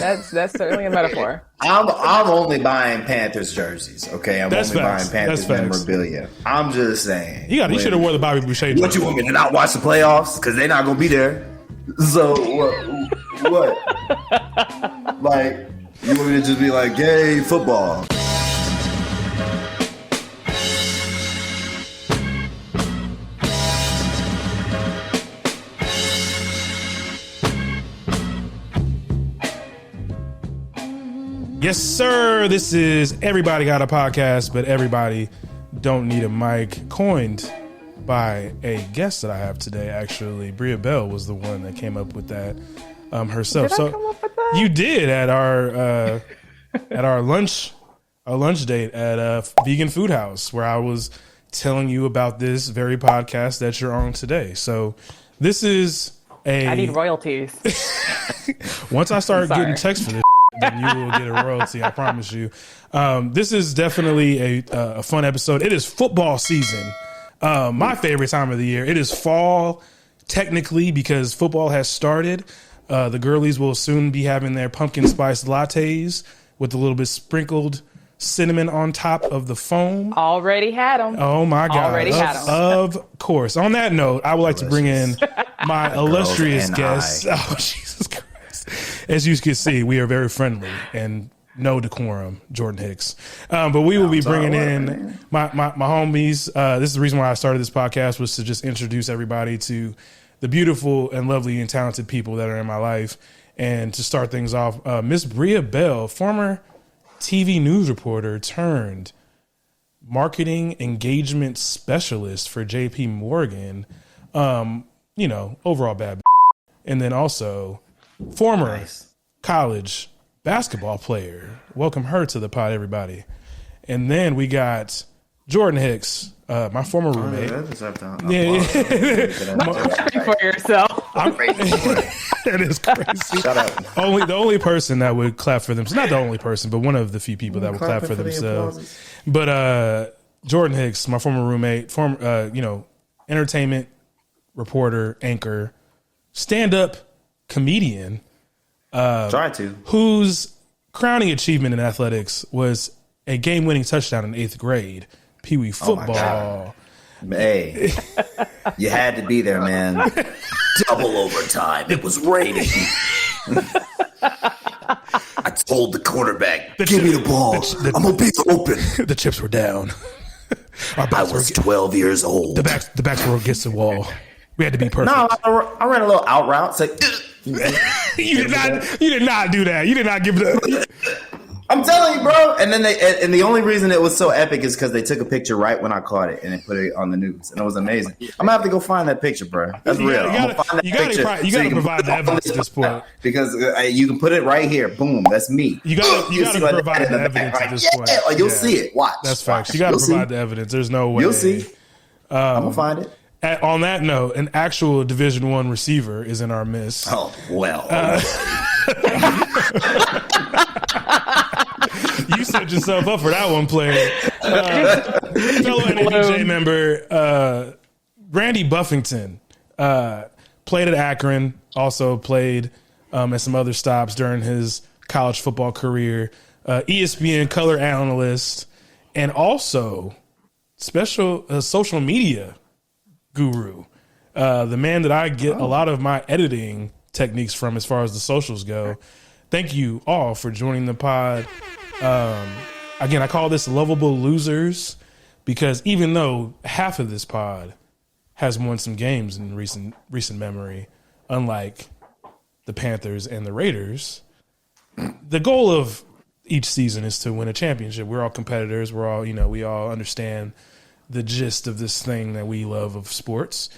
That's certainly a metaphor. I'm only buying Panthers jerseys. Okay, I'm only buying Panthers memorabilia. I'm just saying. You should have wore the Bobby Boucher. What you want me to not watch the playoffs because they're not gonna be there? So what? Like you want me to just be like, "Yay, football." Yes, sir. This is Everybody Got a Podcast, but Everybody Don't Need a Mic, coined by a guest that I have today. Actually, Bria Bell was the one that came up with that herself. Did I come up with that? You did at our lunch date at Vegan Food House, where I was telling you about this very podcast that you're on today. So this is I need royalties. Once I start getting texts for this, then you will get a royalty, I promise you. This is definitely a fun episode. It is football season. My favorite time of the year. It is fall, technically, because football has started. The girlies will soon be having their pumpkin spice lattes with a little bit sprinkled cinnamon on top of the foam. Already had them. Oh, my God. Already had them. Of course. On that note, I would like to bring in my illustrious guest. Oh, Jesus Christ. As you can see, we are very friendly and no decorum, Jordan Hicks. But we will be bringing in my homies. This is the reason why I started this podcast, was to just introduce everybody to the beautiful and lovely and talented people that are in my life. And to start things off, Miss Bria Bell, former TV news reporter turned marketing engagement specialist for JP Morgan. Overall bad. And then also former college basketball player. Welcome her to the pod, everybody. And then we got Jordan Hicks, my former roommate. Happy for yourself. That is crazy. Shut up. The only person that would clap for themselves. Not the only person, but one of the few people that would clap for themselves. But Jordan Hicks, my former roommate, entertainment reporter, anchor, stand-up comedian, whose crowning achievement in athletics was a game-winning touchdown in 8th grade, Pee Wee football. Hey, you had to be there, man. Double overtime. It was raining. I told the quarterback, "Give me the ball. I'm gonna be open." The chips were down. I was 12 years old. The backs were against the wall. We had to be perfect. No, I ran a little out route. It's like, you did not do that. You did not give the. I'm telling you, bro. And then and the only reason it was so epic is because they took a picture right when I caught it and they put it on the news, and it was amazing. I'm gonna have to go find that picture, bro. That's real. You gotta provide the evidence at this point, because you can put it right here. Boom, that's me. You gotta provide the evidence at this point. You'll see it. Watch. That's facts. You gotta provide the evidence. There's no way. You'll see. I'm gonna find it. On that note, an actual Division I receiver is in our midst. Oh, well. You set yourself up for that one, player. Fellow NABJ member, Randy Buffington, played at Akron, also played at some other stops during his college football career, ESPN color analyst, and also special social media guru, the man that I get a lot of my editing techniques from as far as the socials go. Thank you all for joining the pod. Again, I call this Loveable Losers because even though half of this pod has won some games in recent memory, unlike the Panthers and the Raiders, the goal of each season is to win a championship. We're all competitors. We're all, we all understand the gist of this thing that we love of sports.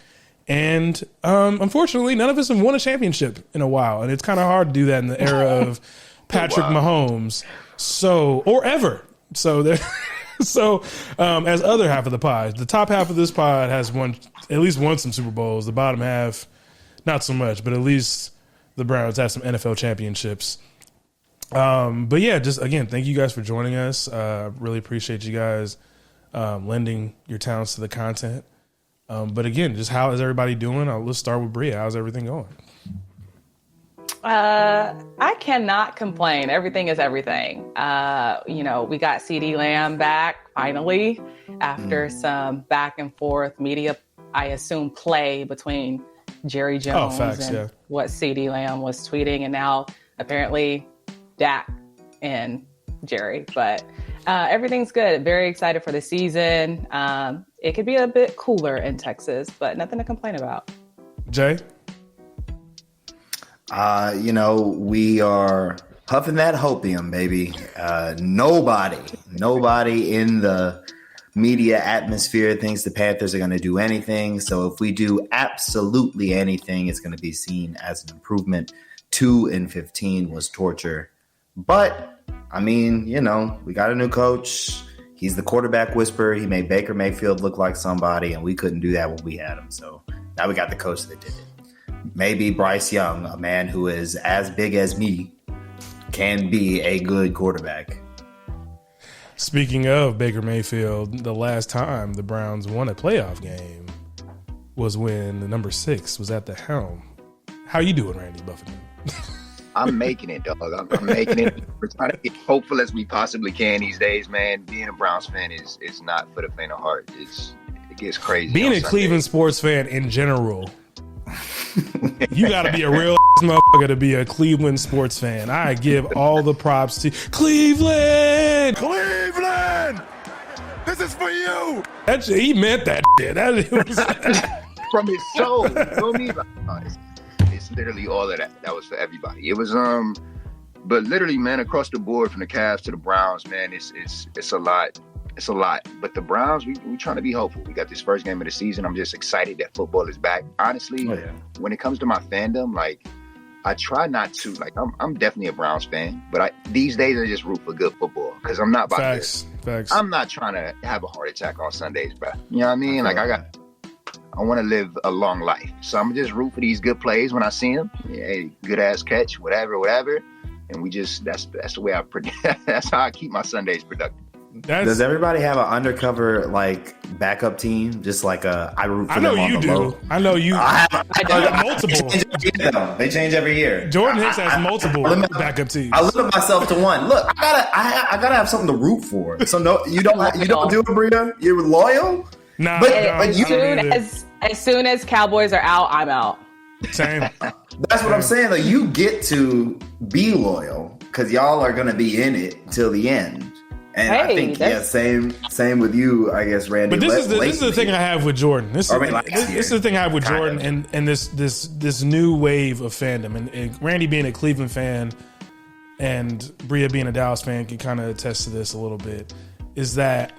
And unfortunately, none of us have won a championship in a while. And it's kind of hard to do that in the era of Patrick Mahomes. Or ever. As other half of the pod, the top half of this pod has at least won some Super Bowls. The bottom half, not so much, but at least the Browns have some NFL championships. But yeah, just again, thank you guys for joining us. Really appreciate you guys lending your talents to the content. But again, just how is everybody doing? Let's start with Bria. How's everything going? I cannot complain. Everything is everything. We got CD Lamb back finally after some back and forth media, I assume, play between Jerry Jones and what CD Lamb was tweeting, and now apparently Dak and Jerry. But everything's good. Very excited for the season. It could be a bit cooler in Texas, but nothing to complain about. Jay? We are huffing that hopium, baby. Nobody in the media atmosphere thinks the Panthers are going to do anything. So if we do absolutely anything, it's going to be seen as an improvement. 2-15 was torture. But, we got a new coach. He's the quarterback whisperer. He made Baker Mayfield look like somebody, and we couldn't do that when we had him. So now we got the coach that did it. Maybe Bryce Young, a man who is as big as me, can be a good quarterback. Speaking of Baker Mayfield, the last time the Browns won a playoff game was when the number 6 was at the helm. How you doing, Randy Buffington? I'm making it, dog. I'm making it. We're trying to be hopeful as we possibly can these days, man. Being a Browns fan is not for the faint of heart. It gets crazy. Being a Cleveland sports fan in general, you got to be a real motherfucker to be a Cleveland sports fan. I give all the props to Cleveland. Cleveland, this is for you. He meant that shit. From his soul. You know me? It's literally all of that. That was for everybody. It was but literally, man, across the board from the Cavs to the Browns, man, it's a lot. It's a lot. But the Browns, we trying to be hopeful. We got this first game of the season. I'm just excited that football is back. Honestly, when it comes to my fandom, I try not to. I'm definitely a Browns fan, but these days I just root for good football because I'm not about Facts. I'm not trying to have a heart attack on Sundays, bro. You know what I mean? I want to live a long life. So I'm just root for these good plays when I see them. Yeah, good ass catch, whatever. And that's the way that's how I keep my Sundays productive. Does everybody have an undercover backup team? Just I root for I know them on you the do. low. I know you. I got multiple. They change every year. Jordan Hicks has multiple backup teams. I limit myself to one. Look, I gotta have something to root for. So no, you don't do it, Bria. You're loyal. Nah, as soon as Cowboys are out, I'm out. Same. That's what I'm saying. You get to be loyal because y'all are gonna be in it till the end. And I think same with you, I guess, Randy. But this is the thing I have with Jordan. This is the thing I have with Jordan and this new wave of fandom. And Randy being a Cleveland fan and Bria being a Dallas fan can kind of attest to this a little bit. Is that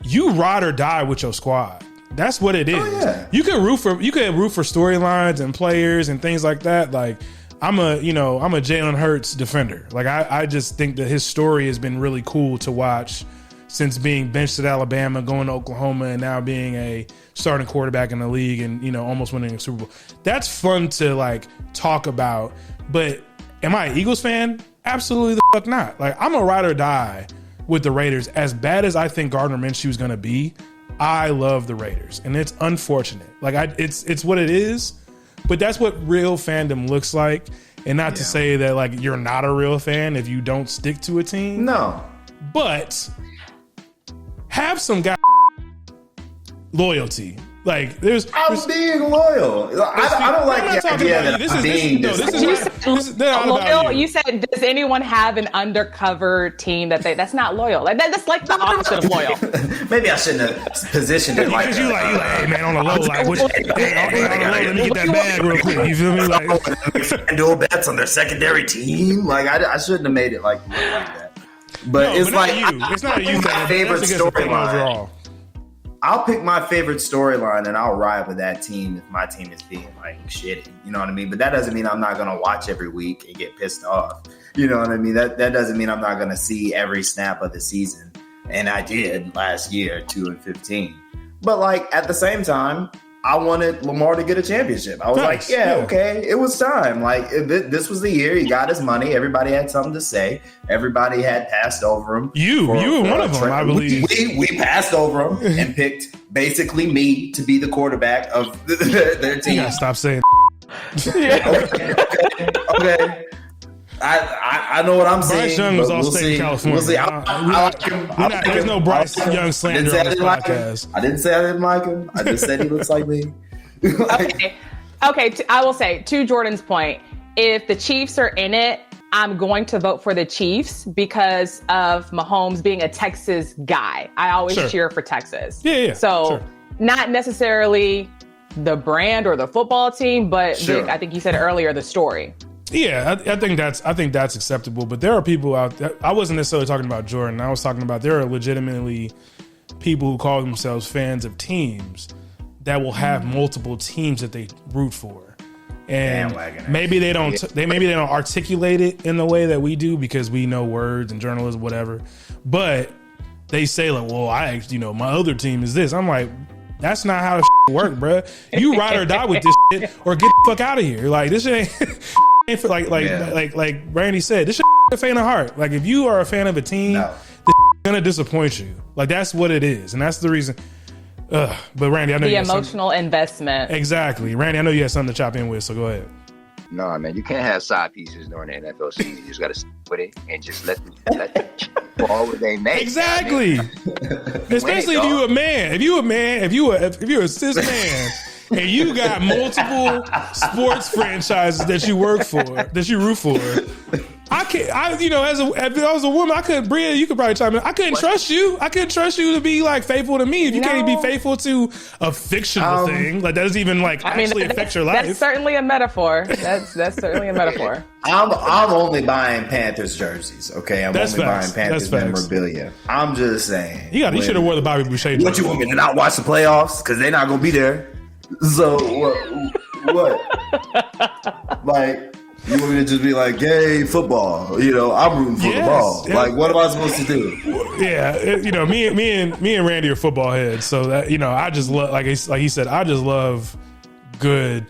you ride or die with your squad. That's what it is. Oh, yeah. You can root for storylines and players and things like that. I'm a Jalen Hurts defender. I just think that his story has been really cool to watch since being benched at Alabama, going to Oklahoma, and now being a starting quarterback in the league and, almost winning a Super Bowl. That's fun to talk about. But am I an Eagles fan? Absolutely the fuck not. I'm a ride or die with the Raiders. As bad as I think Gardner Minshew is going to be, I love the Raiders. And it's unfortunate. It's what it is. But that's what real fandom looks like. And not to say that you're not a real fan if you don't stick to a team. No. But have some guy loyalty. I'm being loyal. I don't like the idea that I'm being loyal. You said, does anyone have an undercover team that's not loyal? That's the opposite of loyal. Maybe I shouldn't have positioned it because you hey man, on the low, let me get that bag real quick. You feel me? FanDuel bets on their secondary team. I shouldn't have made it look like that. But it's it's not you. My favorite storyline. I'll pick my favorite storyline and I'll ride with that team if my team is being shitty. You know what I mean? But that doesn't mean I'm not going to watch every week and get pissed off. You know what I mean? That doesn't mean I'm not going to see every snap of the season. And I did last year, 2-15. But at the same time, I wanted Lamar to get a championship. I was okay, it was time. This was the year he got his money. Everybody had something to say. Everybody had passed over him. You were one of them, I believe. We passed over him and picked basically me to be the quarterback of their team. You gotta stop saying. Okay. I know what I'm saying. Bryce Young was all state in California. We'll see. There's no Bryce Young slander on this podcast. I didn't say I didn't like him. I just said he looks like me. Okay. I will say, to Jordan's point, if the Chiefs are in it, I'm going to vote for the Chiefs because of Mahomes being a Texas guy. I always cheer for Texas. Yeah. So not necessarily the brand or the football team, but Vic, I think you said earlier, the story. Yeah, I think that's acceptable. But there are people out there. I wasn't necessarily talking about Jordan. I was talking about there are legitimately people who call themselves fans of teams that will have multiple teams that they root for. And maybe they don't articulate it in the way that we do because we know words and journalism, whatever. But they say like, "Well, I actually, my other team is this." I'm like, that's not how the work, bro. You ride or die with this shit, or get the fuck out of here. Like this shit ain't like Randy said, this shit a fan of heart. Like if you are a fan of a team, this gonna disappoint you. Like that's what it is, and that's the reason. But Randy, I know the you emotional investment. Exactly, Randy. I know you had something to chop in with, so go ahead. No, man, you can't have side pieces during the NFL season. You just got to stick with it and just let them fall where they make. Exactly. Especially if you a man. If you're a cis man and you got multiple sports franchises that you work for, that you root for. If I was a woman, I couldn't, Bria, you could probably chime in. I couldn't trust you. I couldn't trust you to be like faithful to me if you can't be faithful to a fictional thing. Like that doesn't even actually affect your life. That's certainly a metaphor. That's certainly a metaphor. I'm only buying Panthers jerseys. Okay, I'm only buying Panthers memorabilia. I'm just saying. You should have wore the Bobby Boucher jersey. What you want me to not watch the playoffs because they're not gonna be there? So what? Like. You want me to just be like, yay, football? I'm rooting for the ball. Yeah. Like, what am I supposed to do? Yeah, me and Randy are football heads, so that I just love, like he said, I just love good,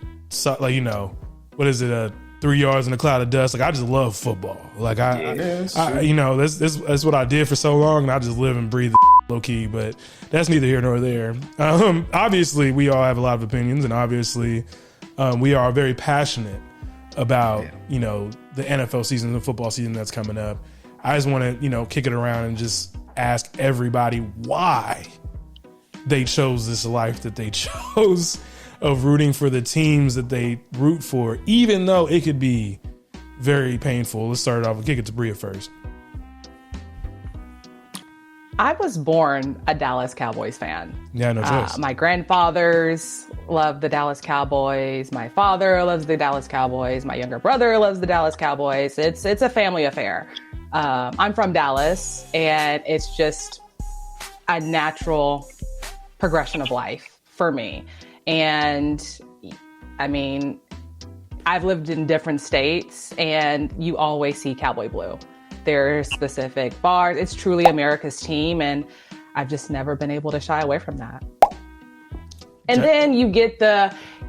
what is it? 3 yards in a cloud of dust. Like I just love football. Like that's what I did for so long, and I just live and breathe low key. But that's neither here nor there. Obviously, we all have a lot of opinions, and obviously, we are very passionate about the NFL season, the football season that's coming up. I just want to kick it around and just ask everybody why they chose this life that they chose of rooting for the teams that they root for, even though it could be very painful. Let's start it off. We'll kick it to Bria first. I was born a Dallas Cowboys fan. Yeah, no choice. My grandfathers love the Dallas Cowboys. My father loves the Dallas Cowboys. My younger brother loves the Dallas Cowboys. It's a family affair. I'm from Dallas, and it's just a natural progression of life for me. And I mean, I've lived in different states, and you always see Cowboy Blue. There are specific bars. It's truly America's team, and I've just never been able to shy away from that. And then you get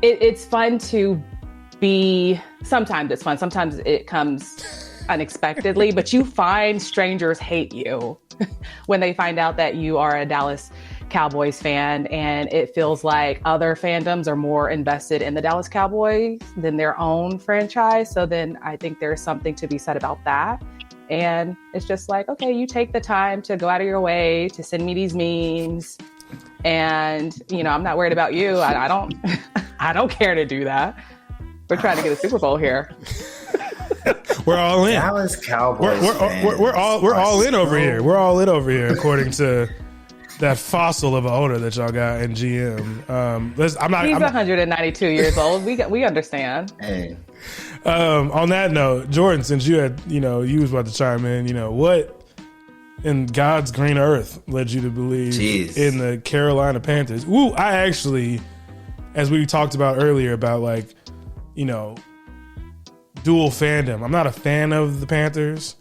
it's fun to be, sometimes it's fun, sometimes it comes unexpectedly, but you find strangers hate you when they find out that you are a Dallas Cowboys fan, and it feels like other fandoms are more invested in the Dallas Cowboys than their own franchise. So then I think there's something to be said about that. And it's just like, okay, you take the time to go out of your way to send me these memes. And, I'm not worried about you. I don't care to do that. We're trying to get a Super Bowl here. We're all in. Dallas Cowboys. We're all in over here. We're all in over here, according to that fossil of an owner that y'all got in GM. He's 192 years old. We understand. Hey. On that note, Jordan, since you had, you was about to chime in, what in God's green earth led you to believe in the Carolina Panthers? Ooh, I actually, as we talked about earlier about dual fandom. I'm not a fan of the Panthers,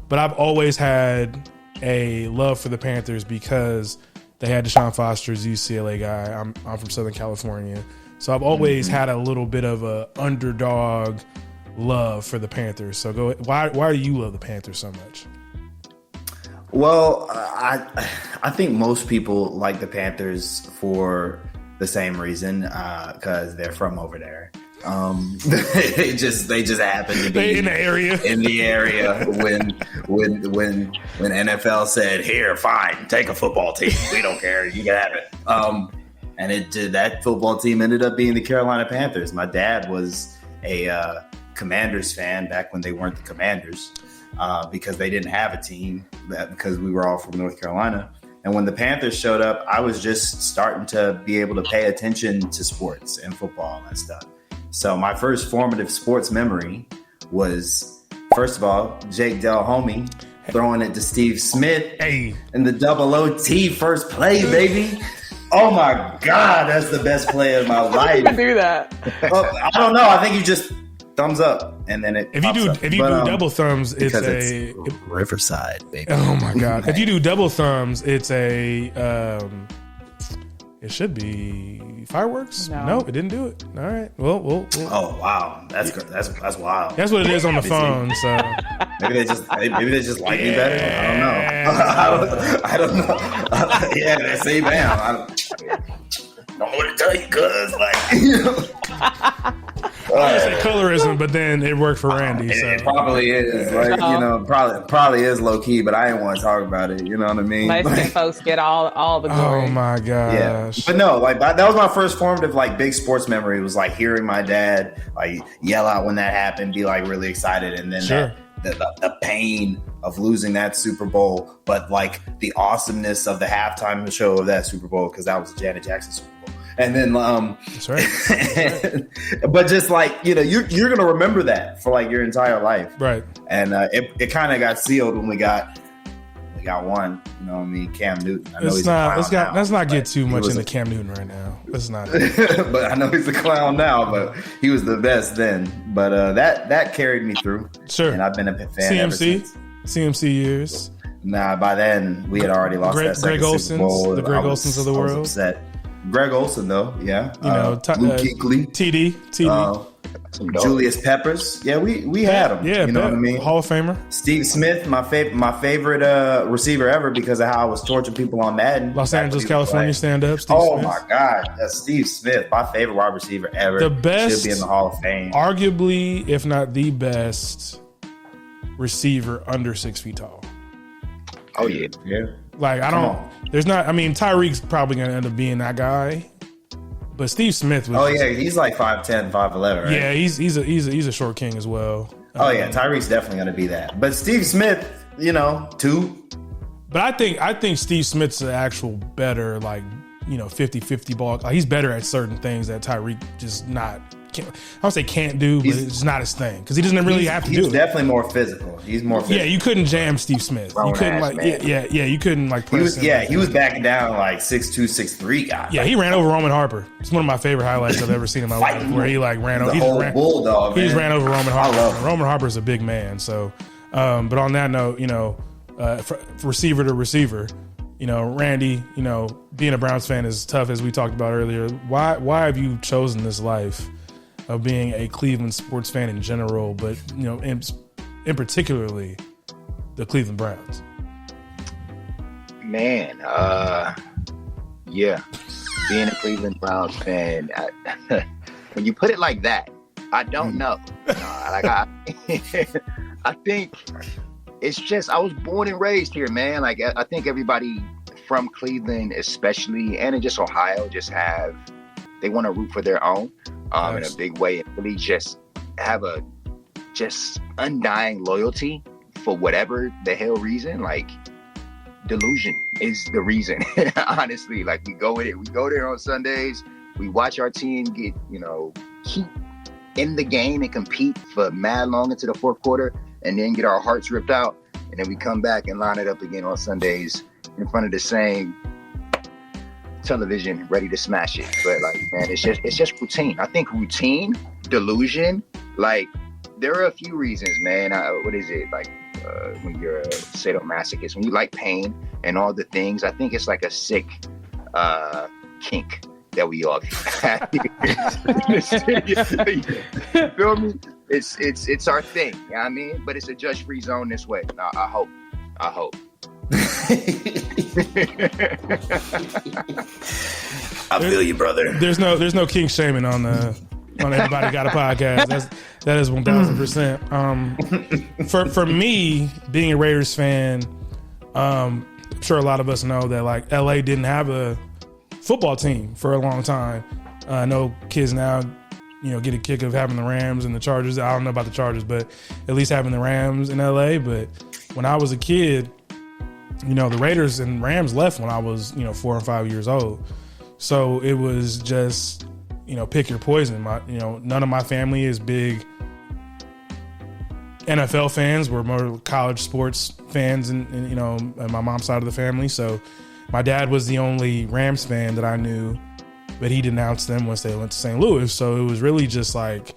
but I've always had a love for the Panthers because they had Deshaun Foster as UCLA guy. I'm from Southern California. So I've always had a little bit of a underdog love for the Panthers. So why do you love the Panthers so much? Well, I think most people like the Panthers for the same reason, because they're from over there. they just happened to be in the area when NFL said, "Here, fine, take a football team. We don't care. You can have it." And that football team ended up being the Carolina Panthers. My dad was a Commanders fan back when they weren't the Commanders, because they didn't have a team, because we were all from North Carolina. And when the Panthers showed up, I was just starting to be able to pay attention to sports and football and stuff. So my first formative sports memory was, first of all, Jake Del Homie throwing it to Steve Smith in the double OT first play, baby. Oh my God, that's the best play of my life. How do you do that? I don't know. I think you just thumbs up, and then it. If you do double thumbs, it's Riverside, baby. Oh my God! If you do double thumbs, it's a. It should be fireworks. No, it didn't do it. All right. Well. Oh wow, that's wild. That's what it is on the phone. So maybe they just like me better. I don't know. Yeah, they say bam. I don't know what to tell you, cuz I say colorism, but then it worked for Randy. So it probably is, probably is low key, but I didn't want to talk about it. You know what I mean? Mexican folks get all the glory. Oh my gosh! Yeah, but no, that was my first formative big sports memory. Was hearing my dad yell out when that happened, be really excited, and then the pain of losing that Super Bowl, but the awesomeness of the halftime show of that Super Bowl, because that was the Janet Jackson Super Bowl. And then, that's right. But just you're gonna remember that for your entire life, right? And it kind of got sealed when we got one. You know what I mean? Cam Newton. I know let's not get too much into Cam Newton right now. Let's not. But I know he's a clown now. But he was the best then. But that carried me through. Sure. And I've been a fan ever since. CMC years. Nah, by then we had already lost that second Super Bowl. The Greg Olsons of the world. I was upset. Greg Olsen, though, yeah. Luke Kuechly. TD. Julius Peppers. Yeah, we had him. Yeah, you know what I mean? Hall of Famer. Steve Smith, my favorite receiver ever, because of how I was torturing people on Madden. Los Angeles, California stand-up. Smith. My God. That's Steve Smith, my favorite wide receiver ever. The best. Should be in the Hall of Fame. Arguably, if not the best receiver under 6 feet tall. Oh, yeah. Tyreek's probably going to end up being that guy. But Steve Smith was. Oh, yeah. He's 5'10", 5'11", right? Yeah, he's a short king as well. Oh, yeah. Tyreek's definitely going to be that. But Steve Smith, 2. But I think Steve Smith's an actual better, 50-50 ball. He's better at certain things that Tyreek just not. I don't say can't do, but it's not his thing because he doesn't really have to do it. He's definitely more physical. He's more physical. Yeah, you couldn't jam Steve Smith. You couldn't you couldn't press him. He was backing down 6'2", 6'3" guy. Yeah, he ran over Roman Harper. It's one of my favorite highlights I've ever seen in my life, where he ran over bulldog. He just ran over Roman Harper. I love him. Roman Harper's a big man. So, but on that note, receiver to receiver, Randy, being a Browns fan is tough, as we talked about earlier. Why have you chosen this life of being a Cleveland sports fan in general, but in particularly the Cleveland Browns? Man, yeah, being a Cleveland Browns fan, when you put it like that, I don't know. I think it's just I was born and raised here, man. I think everybody from Cleveland, especially, and in just Ohio, they want to root for their own. In a big way, and really just have a undying loyalty for whatever the hell reason. Delusion is the reason. Honestly, we go there on Sundays. We watch our team get keep in the game and compete for mad long into the fourth quarter, and then get our hearts ripped out, and then we come back and line it up again on Sundays in front of the same television, ready to smash it. But man, it's just routine. I think routine, delusion, there are a few reasons, man. What is it when you're a sadomasochist, when you like pain and all the things? I think it's a sick kink that we all have. Feel me? It's our thing. You know what I mean? But it's a judge-free zone this way. I hope. I feel you, brother. There's no kink shaming on the on Everybody Got a Podcast. That is 1000%. For me, being a Raiders fan, I'm sure a lot of us know that like LA didn't have a football team for a long time. I know kids now, get a kick of having the Rams and the Chargers. I don't know about the Chargers, but at least having the Rams in LA. But when I was a kid, the Raiders and Rams left when I was, 4 or 5 years old. So it was just, pick your poison. None of my family is big NFL fans. We're more college sports fans and my mom's side of the family. So my dad was the only Rams fan that I knew, but he denounced them once they went to St. Louis. So it was really just like,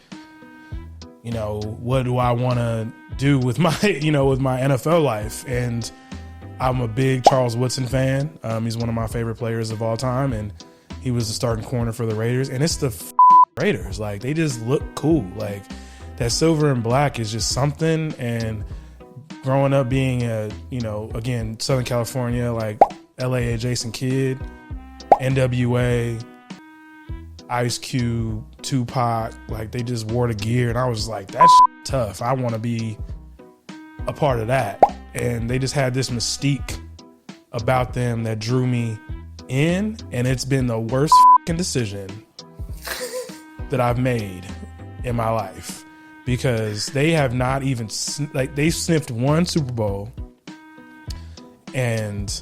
what do I want to do with my, with my NFL life? And I'm a big Charles Woodson fan. He's one of my favorite players of all time. And he was the starting corner for the Raiders. And it's the Raiders. Like, they just look cool. Like, that silver and black is just something. And growing up being a, again, Southern California, like LA adjacent kid, NWA, Ice Cube, Tupac, like they just wore the gear. And I was like, that's tough. I want to be a part of that. And they just had this mystique about them that drew me in. And it's been the worst decision that I've made in my life, because they have not even they sniffed one Super Bowl, and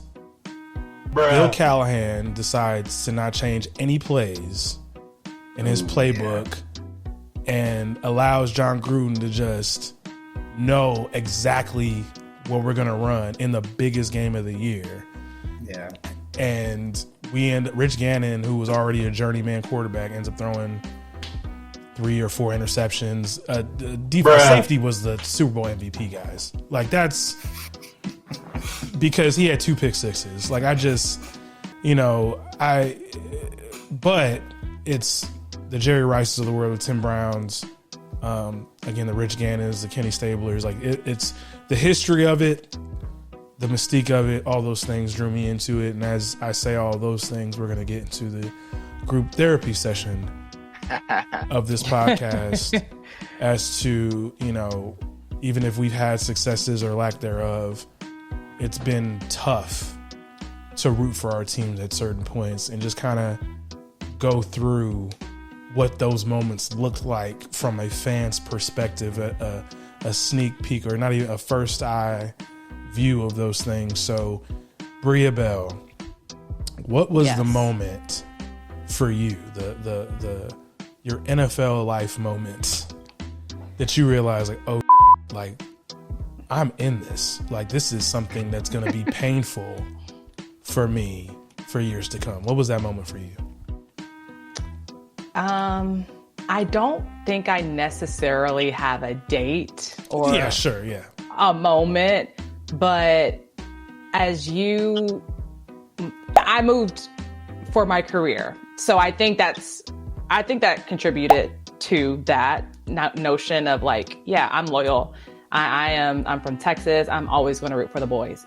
Bill Callahan decides to not change any plays in his playbook and allows John Gruden to just know exactly what we're going to run in the biggest game of the year. Yeah. And Rich Gannon, who was already a journeyman quarterback, ends up throwing 3 or 4 interceptions. Defense safety was the Super Bowl MVP, guys. Like, that's because he had 2 pick sixes. Like, I just, but it's the Jerry Rices of the world, the Tim Browns, again, the Rich Gannons, the Kenny Stablers. Like, it's the history of it, the mystique of it, all those things drew me into it. And as I say all those things, we're going to get into the group therapy session of this podcast as to, even if we've had successes or lack thereof, it's been tough to root for our teams at certain points and just kind of go through what those moments looked like from a fan's perspective, a sneak peek, or not even a first eye view of those things. So, Bria Bell, what was the moment for you, your NFL life moment that you realize, like, oh, like, I'm in this. Like, this is something that's going to be painful for me for years to come. What was that moment for you? I don't think I necessarily have a date or a moment, but I moved for my career. So I think that contributed to that notion of like, yeah, I'm loyal. I'm from Texas. I'm always going to root for the boys.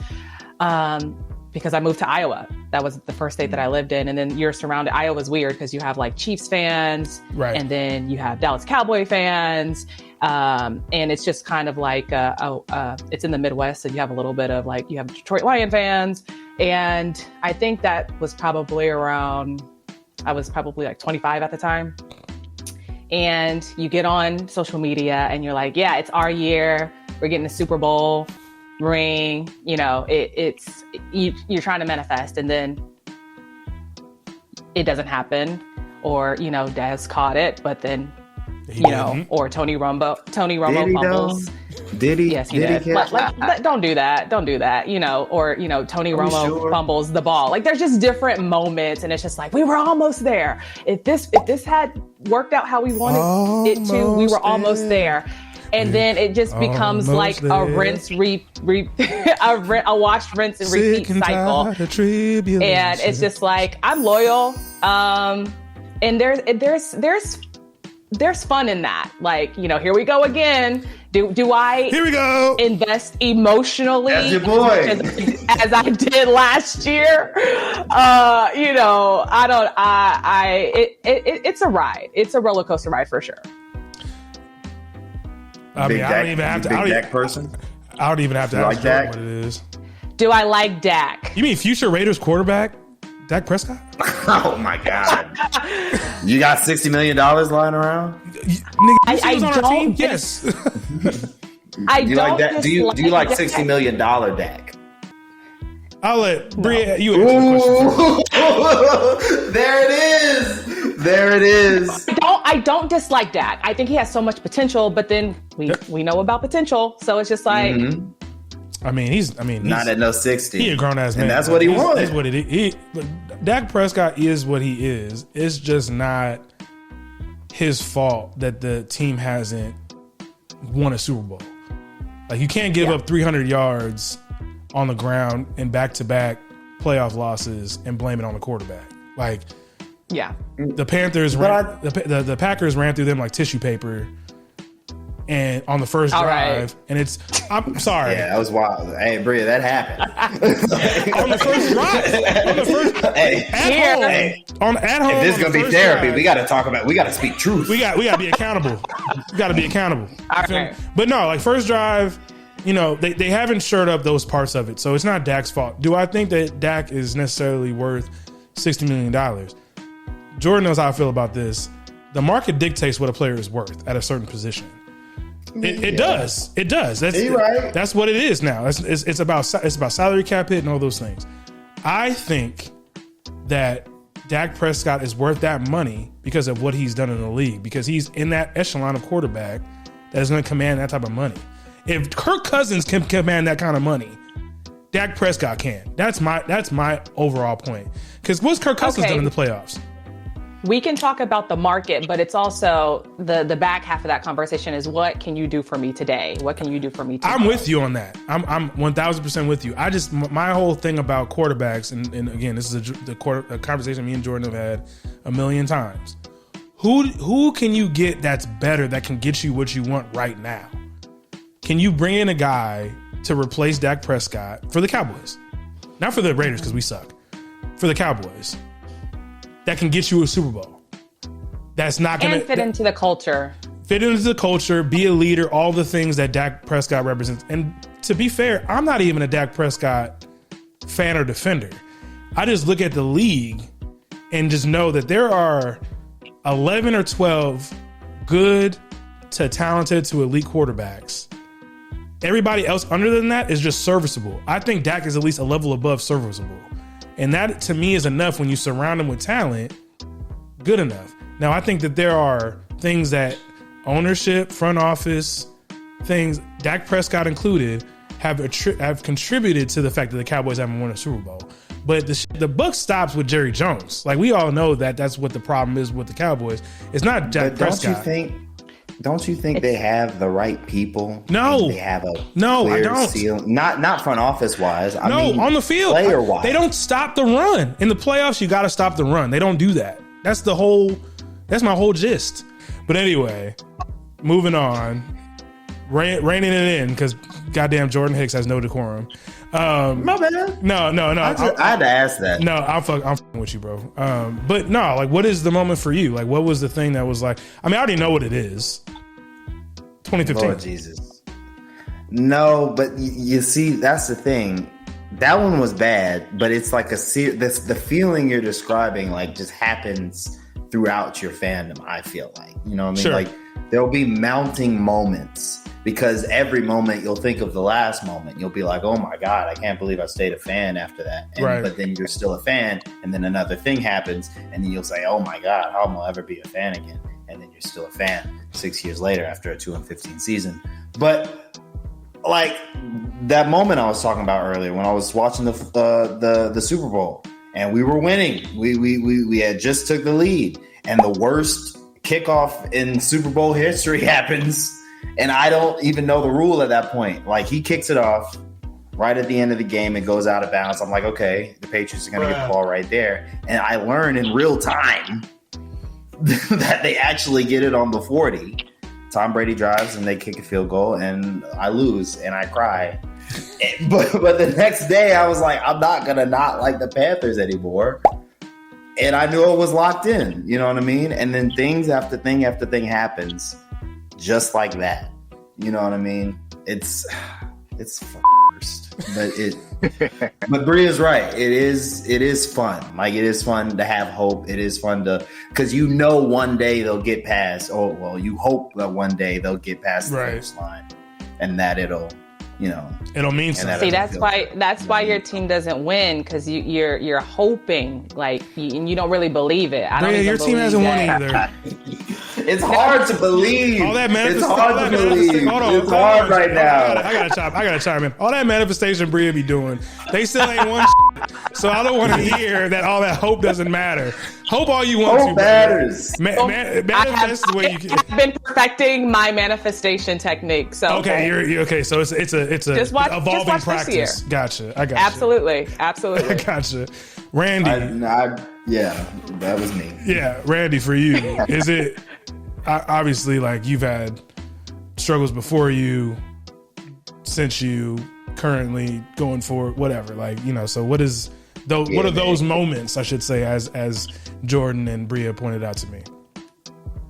Because I moved to Iowa. That was the first state that I lived in. And then you're surrounded. Iowa's weird because you have like Chiefs fans, right? And then you have Dallas Cowboy fans. And it's just kind of like, it's in the Midwest. So you have a little bit of like, you have Detroit Lion fans. And I think that was probably I was probably like 25 at the time. And you get on social media and you're like, yeah, it's our year. We're getting the Super Bowl ring. You're trying to manifest, and then it doesn't happen, or Dez caught it, but then or Tony Romo fumbles. Did he? Yes, he did. Don't do that. Or Tony Romo fumbles the ball. Like, there's just different moments, and it's just like, we were almost there. If this had worked out how we wanted it to, we were almost there. And then it just becomes like a rinse, a wash, rinse, and repeat cycle. And it's just like, I'm loyal. And there's fun in that. Like, here we go again. Do I here we go invest emotionally? That's your boy. as I did last year. It's a ride. It's a roller coaster ride for sure. I mean, I don't even have to. Dak person. I don't even have to ask Dak? what it is. Do I like Dak? You mean future Raiders quarterback, Dak Prescott? Oh my God! You got $60 million lying around? Nigga, I on our don't team? think- Yes. I Do you don't like that? Do you like Dak. $60 million Dak? I'll let Bria. You answer the question. Ooh, there it is. I don't dislike Dak. I think he has so much potential, but then we know about potential, so it's just like. Mm-hmm. I mean, he's Not at no 60. He a grown ass man, and that's what he wanted. That's what it is. But Dak Prescott is what he is. It's just not his fault that the team hasn't won a Super Bowl. Like, you can't give up 300 yards on the ground in back-to-back playoff losses and blame it on the quarterback. Like, Yeah. the Panthers, the Packers ran through them like tissue paper, and on the first drive, and I'm sorry. Yeah, that was wild. Hey, Bria, that happened. On the first drive, at home. If this is gonna be therapy, we got to speak truth. We got to be accountable. We got to be accountable. Okay. But no, like first drive, they haven't shored up those parts of it, so it's not Dak's fault. Do I think that Dak is necessarily worth $60 million? Jordan knows how I feel about this. The market dictates what a player is worth at a certain position. It does. It does. That's what it is now. It's about salary cap hit and all those things. I think that Dak Prescott is worth that money because of what he's done in the league, because he's in that echelon of quarterback that is going to command that type of money. If Kirk Cousins can command that kind of money, Dak Prescott can. That's my overall point. Because what's Kirk Cousins done in the playoffs? We can talk about the market, but it's also the back half of that conversation is what can you do for me today? What can you do for me today? I'm with you on that. I'm 1000% with you. My whole thing about quarterbacks, and again, this is a conversation me and Jordan have had a million times. Who can you get that's better, that can get you what you want right now? Can you bring in a guy to replace Dak Prescott for the Cowboys? Not for the Raiders because we suck. For the Cowboys. That can get you a Super Bowl. That's not going to fit into the culture. Fit into the culture, be a leader, all the things that Dak Prescott represents. And to be fair, I'm not even a Dak Prescott fan or defender. I just look at the league and just know that there are 11 or 12 good to talented to elite quarterbacks. Everybody else under than that is just serviceable. I think Dak is at least a level above serviceable. And that, to me, is enough when you surround him with talent, good enough. Now, I think that there are things that ownership, front office, things, Dak Prescott included, have contributed to the fact that the Cowboys haven't won a Super Bowl. But the buck stops with Jerry Jones. Like, we all know that that's what the problem is with the Cowboys. It's not Dak Prescott. Don't you think they have the right people? No, they have a I don't. Ceiling. Not front office wise. I mean, on the field, player wise, they don't stop the run. In the playoffs, you got to stop the run. They don't do that. That's my whole gist. But anyway, moving on, reining it in because goddamn Jordan Hicks has no decorum. My bad. No. I had to ask that. No, I'm fucking with you, bro. But no, like, what is the moment for you? Like, what was the thing that was like? I mean, I already know what it is. 2015. Lord Jesus. No, but you see, that's the thing. That one was bad, but it's like the feeling you're describing, like, just happens throughout your fandom. I feel like, you know what I mean? Sure. Like, there'll be mounting moments because every moment you'll think of the last moment. You'll be like, oh my God, I can't believe I stayed a fan after that. Right. But then you're still a fan, and then another thing happens, and then you'll say, oh my God, how am I ever be a fan again? And then you're still a fan 6 years later after a 2-15 season. But like that moment I was talking about earlier when I was watching the Super Bowl and we were winning, we had just took the lead, and the worst kickoff in Super Bowl history happens, and I don't even know the rule at that point. Like, he kicks it off right at the end of the game, it goes out of bounds. I'm like, okay, the Patriots are going to get the ball right there, and I learn in real time that they actually get it on the 40. Tom Brady drives and they kick a field goal, and I lose and I cry. But the next day, I was like, I'm not gonna not like the Panthers anymore. And I knew it was locked in. You know what I mean? And then things after thing after thing happens, just like that. You know what I mean? It's worst. But Bria's right. It is fun. Like, it is fun to have hope. It is fun to, because you know one day they'll get past. Oh well, you hope that one day they'll get past the finish line, and that it'll mean something. See, that's why your team doesn't win, because you're hoping, like, and you don't really believe it. Your team hasn't won either. It's hard to believe. All that It's hard to believe. It's hard right now. I gotta chime in. All that manifestation Bria be doing, they still ain't won. So I don't want to hear that all that hope doesn't matter. Hope all you want. Hope matters. Manifest the way you can. I've been perfecting my manifestation technique. So okay, you're okay. So it's a evolving practice. Gotcha. I got absolutely. I gotcha. Randy. Yeah, that was me. Yeah, Randy, for you, is it obviously, like, you've had struggles before you, since you, currently, going forward, whatever, like, so what is those? What are those moments, I should say, as Jordan and Bria pointed out to me?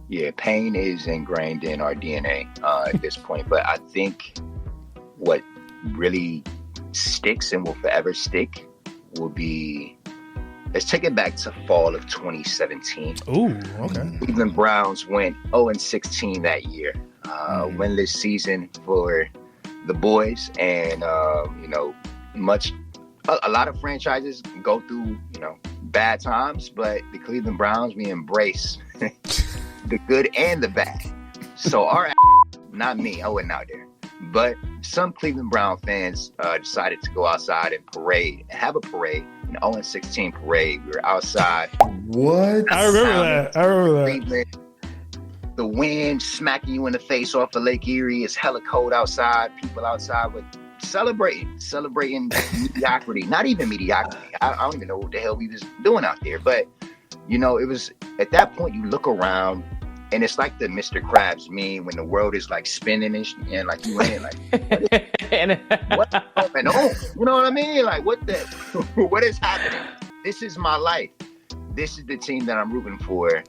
Yeah, pain is ingrained in our DNA at this point, but I think what really sticks and will forever stick will be, let's take it back to fall of 2017. Ooh, okay. Cleveland Browns went 0-16 that year. Winless season for the boys, and a lot of franchises go through bad times, but the Cleveland Browns, we embrace the good and the bad. So not me, I wasn't out there, but some Cleveland Brown fans decided to go outside and have a parade. An 0-16 parade. We were outside. What? I remember that. The wind smacking you in the face off of Lake Erie. It's hella cold outside. People outside with celebrating mediocrity. Not even mediocrity. I don't even know what the hell we was doing out there. But it was at that point you look around, and it's like the Mr. Krabs meme when the world is like spinning and like you ain't like, what's going on? You know what I mean? Like, what is happening? This is my life. This is the team that I'm rooting for,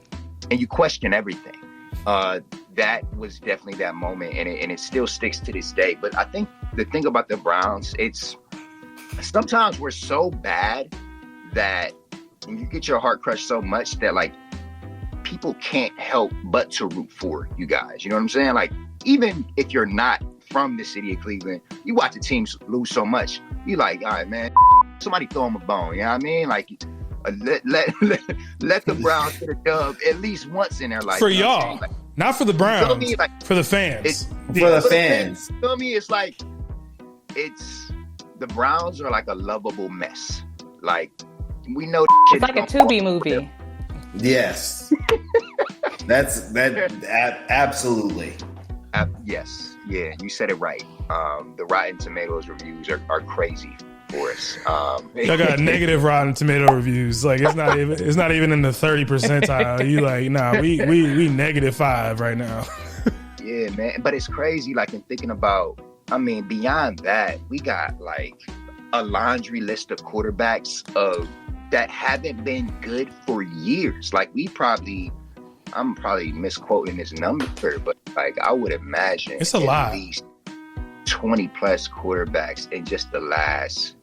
and you question everything. That was definitely that moment, and it still sticks to this day. But I think the thing about the Browns, it's sometimes we're so bad that you get your heart crushed so much that, like, people can't help but to root for you guys. You know what I'm saying? Like, even if you're not from the city of Cleveland, you watch the teams lose so much, you like, all right, man, somebody throw them a bone. You know what I mean? Like, let the Browns get a dub at least once in their life. For y'all, like, not for the Browns, for the fans. For the fans. You feel me? It's like, the Browns are like a lovable mess. Like, we know it's like a Tubi movie. Yes. Absolutely. Yes. Yeah, you said it right. The Rotten Tomatoes reviews are crazy for us. Y'all got negative Rotten Tomato reviews. Like, it's not even in the 30 percentile. You like, nah, we -5 right now. Yeah, man. But it's crazy, like, in thinking about, I mean, beyond that, we got like a laundry list of quarterbacks that haven't been good for years. Like, I'm probably misquoting this number, but like, I would imagine it's a lot. At least 20 plus quarterbacks in just the last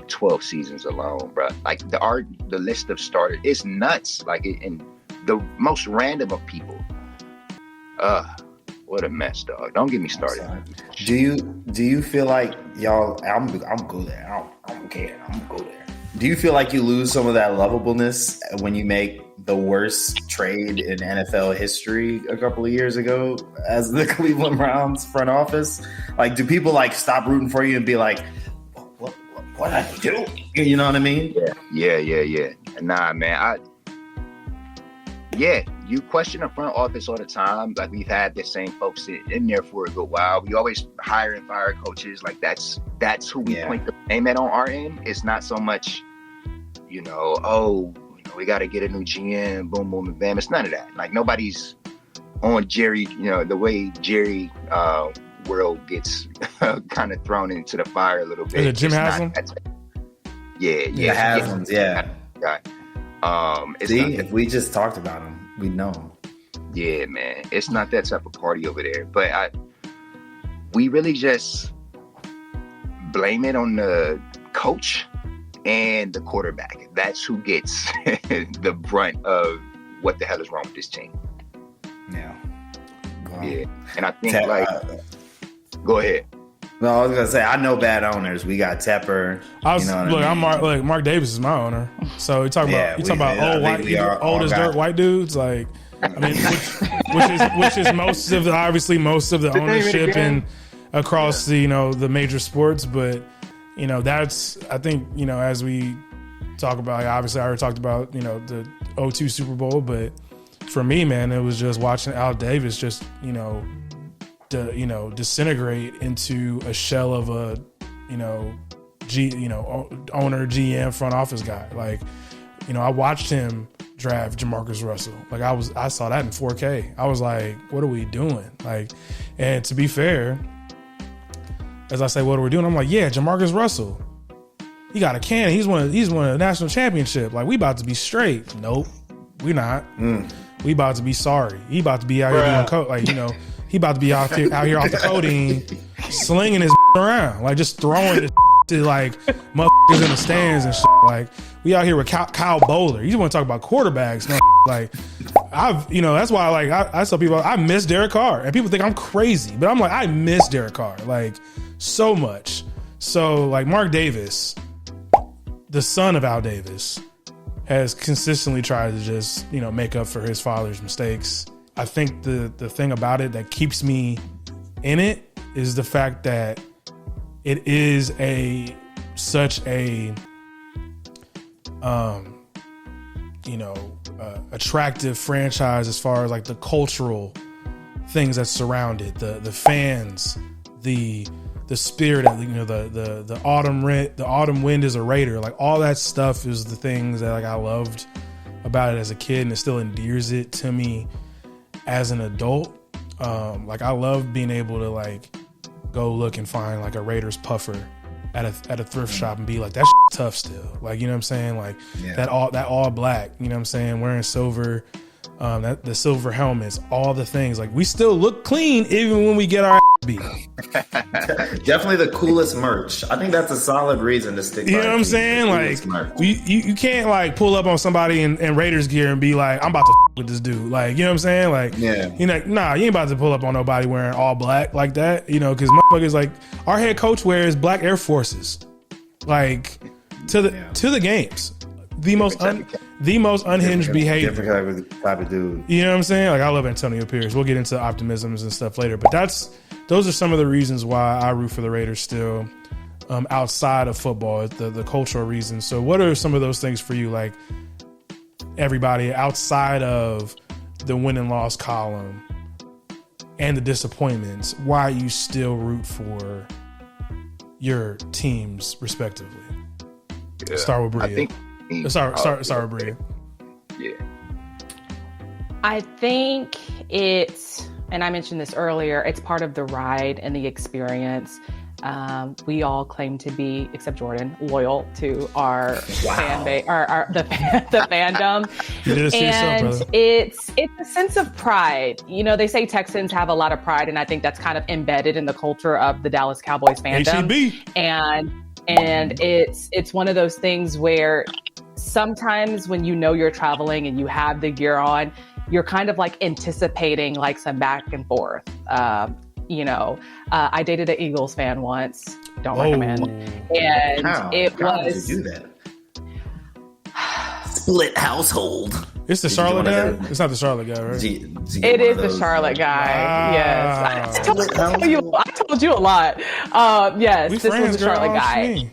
12 seasons alone, bro. Like, the list of starters is nuts. Like, and the most random of people. What a mess, dog. Don't get me started. Do you feel like y'all? I'm go there. I don't care. I'm gonna go there. Do you feel like you lose some of that lovableness when you make the worst trade in NFL history a couple of years ago as the Cleveland Browns front office? Like, do people like stop rooting for you and be like, what are you doing? You know what I mean? Yeah. Nah, man. You question the front office all the time. Like, we've had the same folks in there for a good while. We always hire and fire coaches. Like, that's who we point the blame at on our end. It's not so much, we got to get a new GM, boom, boom, and bam. It's none of that. Like, nobody's on Jerry, the way Jerry world gets kind of thrown into the fire a little bit. Is it Jim Haslam? Yeah, Haslam's, yeah. See, if we just talked about him, we'd know him. Yeah, man, it's not that type of party over there. But we really just blame it on the coach and the quarterback. That's who gets the brunt of what the hell is wrong with this team. Yeah. Yeah, and I think go ahead. No, I was gonna say I know bad owners. We got Tepper. Mark Davis is my owner. So you talking about old as dirt white dudes, like I mean, which is most of the ownership and across the the major sports, but that's I think as we talk about, obviously I already talked about the 2002 Super Bowl, but for me, man, it was just watching Al Davis just disintegrate into a shell of a owner, GM, front office guy. Like I watched him draft Jamarcus Russell. Like I saw that in 4K. I was like, what are we doing? Like, and to be fair, as I say, what are we doing? I'm like, yeah, Jamarcus Russell. He got a cannon. He's won a national championship. Like, we about to be straight. Nope, we not. We about to be sorry. He about to be out here doing he about to be out here off the codeine, slinging his around, like just throwing his to like motherfuckers in the stands and shit. Like, we out here with Kyle Bowler. You just want to talk about quarterbacks, like that's why I tell people I miss Derek Carr, and people think I'm crazy, but I'm like, I miss Derek Carr like so much. So like Mark Davis, the son of Al Davis, has consistently tried to just make up for his father's mistakes. I think the thing about it that keeps me in it is the fact that it is such a attractive franchise as far as like the cultural things that surround it, the fans, the spirit, the autumn wind is a Raider. Like, all that stuff is the things that like I loved about it as a kid, and it still endears it to me as an adult. Like, I love being able to like go look and find like a Raiders puffer at a thrift shop and be like, that's tough still. Like, you know what I'm saying? Like, that all black, you know what I'm saying? Wearing silver, the silver helmets, all the things. Like, we still look clean even when we get our beat. Definitely the coolest merch. I think that's a solid reason to stick. You know what I'm saying? Like, you can't like pull up on somebody in Raiders gear and be like, I'm about to with this dude. Like, you know what I'm saying? Like, nah, you ain't about to pull up on nobody wearing all black like that. Because motherfuckers, like, our head coach wears black Air Forces, like to the games. The most unhinged behavior. Different type of dude. You know what I'm saying? Like, I love Antonio Pierce. We'll get into optimisms and stuff later, but those are some of the reasons why I root for the Raiders still, outside of football, the cultural reasons. So what are some of those things for you? Like, everybody outside of the win and loss column and the disappointments, why you still root for your teams respectively? Yeah, start with Bria. Start with Bria. Yeah. I think it's, and I mentioned this earlier, it's part of the ride and the experience. We all claim to be, except Jordan, loyal to our fan base, the fandom. You did this to yourself, and brother. it's a sense of pride. They say Texans have a lot of pride, and I think that's kind of embedded in the culture of the Dallas Cowboys fandom. HEB. And it's one of those things where sometimes when you're traveling and you have the gear on, you're kind of like anticipating like some back and forth. I dated an Eagles fan once. Don't recommend. And How did you do that? Split household. It's the Charlotte guy? It's not the Charlotte guy, right? It is the Charlotte guy. Yes. I told you a lot. Yes, this was the Charlotte guy.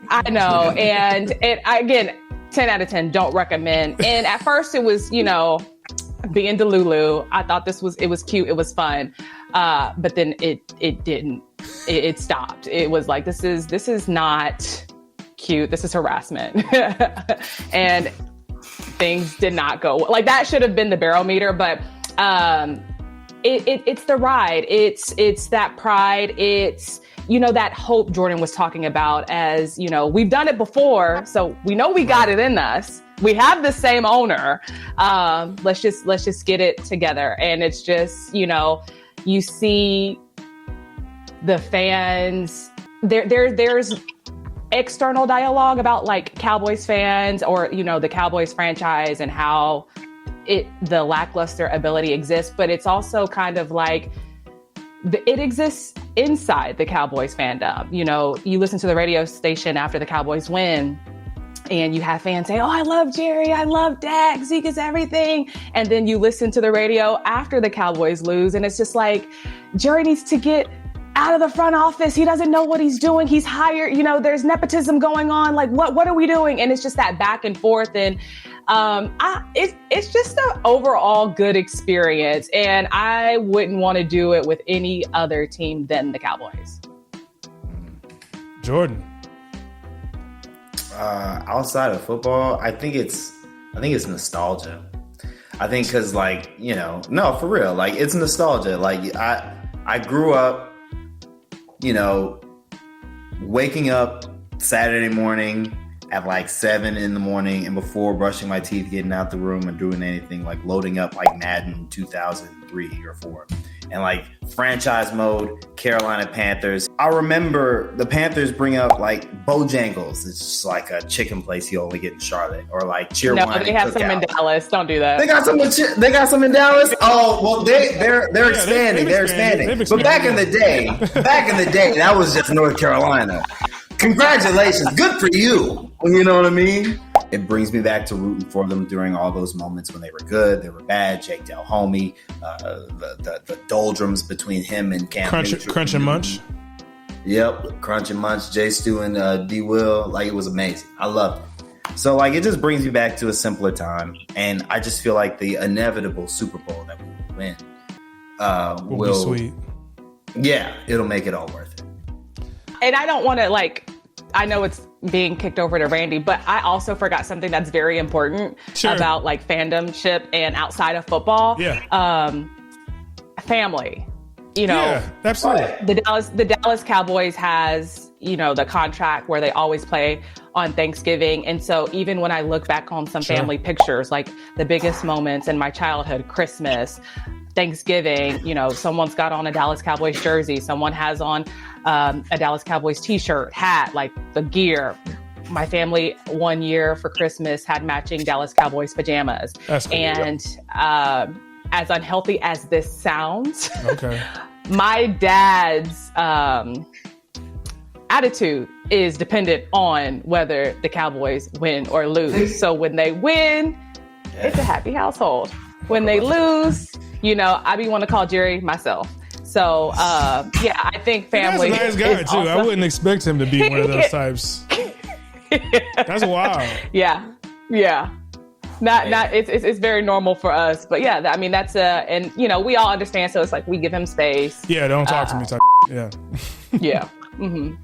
I know. And again, 10 out of 10, don't recommend. And at first it was, being Delulu. I thought it was cute. It was fun. But then it didn't. It stopped. It was like, this is not cute. This is harassment. And things did not go like that. Should have been the barometer, but it's the ride. It's that pride. It's, that hope Jordan was talking about, as, we've done it before. So we know we got it in us. We have the same owner. Let's just get it together. And it's just, you see the fans, there's external dialogue about like Cowboys fans or, the Cowboys franchise and how the lackluster ability exists, but it's also kind of like it exists inside the Cowboys fandom. You listen to the radio station after the Cowboys win and you have fans say, "Oh, I love Jerry. I love Dak. Zeke is everything." And then you listen to the radio after the Cowboys lose and it's just like, Jerry needs to get out of the front office. He doesn't know what he's doing. He's hired, there's nepotism going on. Like, what are we doing? And it's just that back and forth. And it's just an overall good experience. And I wouldn't want to do it with any other team than the Cowboys. Jordan. Outside of football, I think it's nostalgia. I think because no, for real, like it's nostalgia. Like I grew up, waking up Saturday morning at like 7 a.m, and before brushing my teeth, getting out the room and doing anything, like loading up like Madden 2003 or 4 and like franchise mode, Carolina Panthers. I remember the Panthers bring up like Bojangles. It's just like a chicken place you only get in Charlotte, or like Cheerwine. No, they have some in Dallas. Don't do that. They got some in Dallas. Oh well, they're expanding. They're expanding. But back in the day, that was just North Carolina. Congratulations, good for you. You know what I mean? It brings me back to rooting for them during all those moments when they were good, they were bad. Jake Delhomme, the doldrums between him and Cam. Crunch and Munch. Yep, Crunch and Munch, J. Stu and D. Will. Like, it was amazing. I loved it. So, like, it just brings me back to a simpler time. And I just feel like the inevitable Super Bowl that we will win will be sweet. Yeah, it'll make it all worth it. And I don't want to, I know it's being kicked over to Randy, but I also forgot something that's very important about like fandomship and outside of football. Yeah. Family. Yeah, absolutely. The Dallas Cowboys has, the contract where they always play on Thanksgiving. And so even when I look back on some family pictures, like the biggest moments in my childhood, Christmas, Thanksgiving, someone's got on a Dallas Cowboys jersey, someone has on a Dallas Cowboys t-shirt, hat, like the gear. My family one year for Christmas had matching Dallas Cowboys pajamas. That's cool. And as unhealthy as this sounds, okay, my dad's attitude is dependent on whether the Cowboys win or lose. So when they win, it's a happy household. When they lose, I be want to call Jerry myself. So, I think family. He's a nice guy too. Also, I wouldn't expect him to be one of those types. That's wild. Yeah. Not. It's very normal for us, but yeah. I mean, that's and we all understand. So it's like we give him space. Yeah, don't talk to me. Yeah. Yeah. Mm-hmm.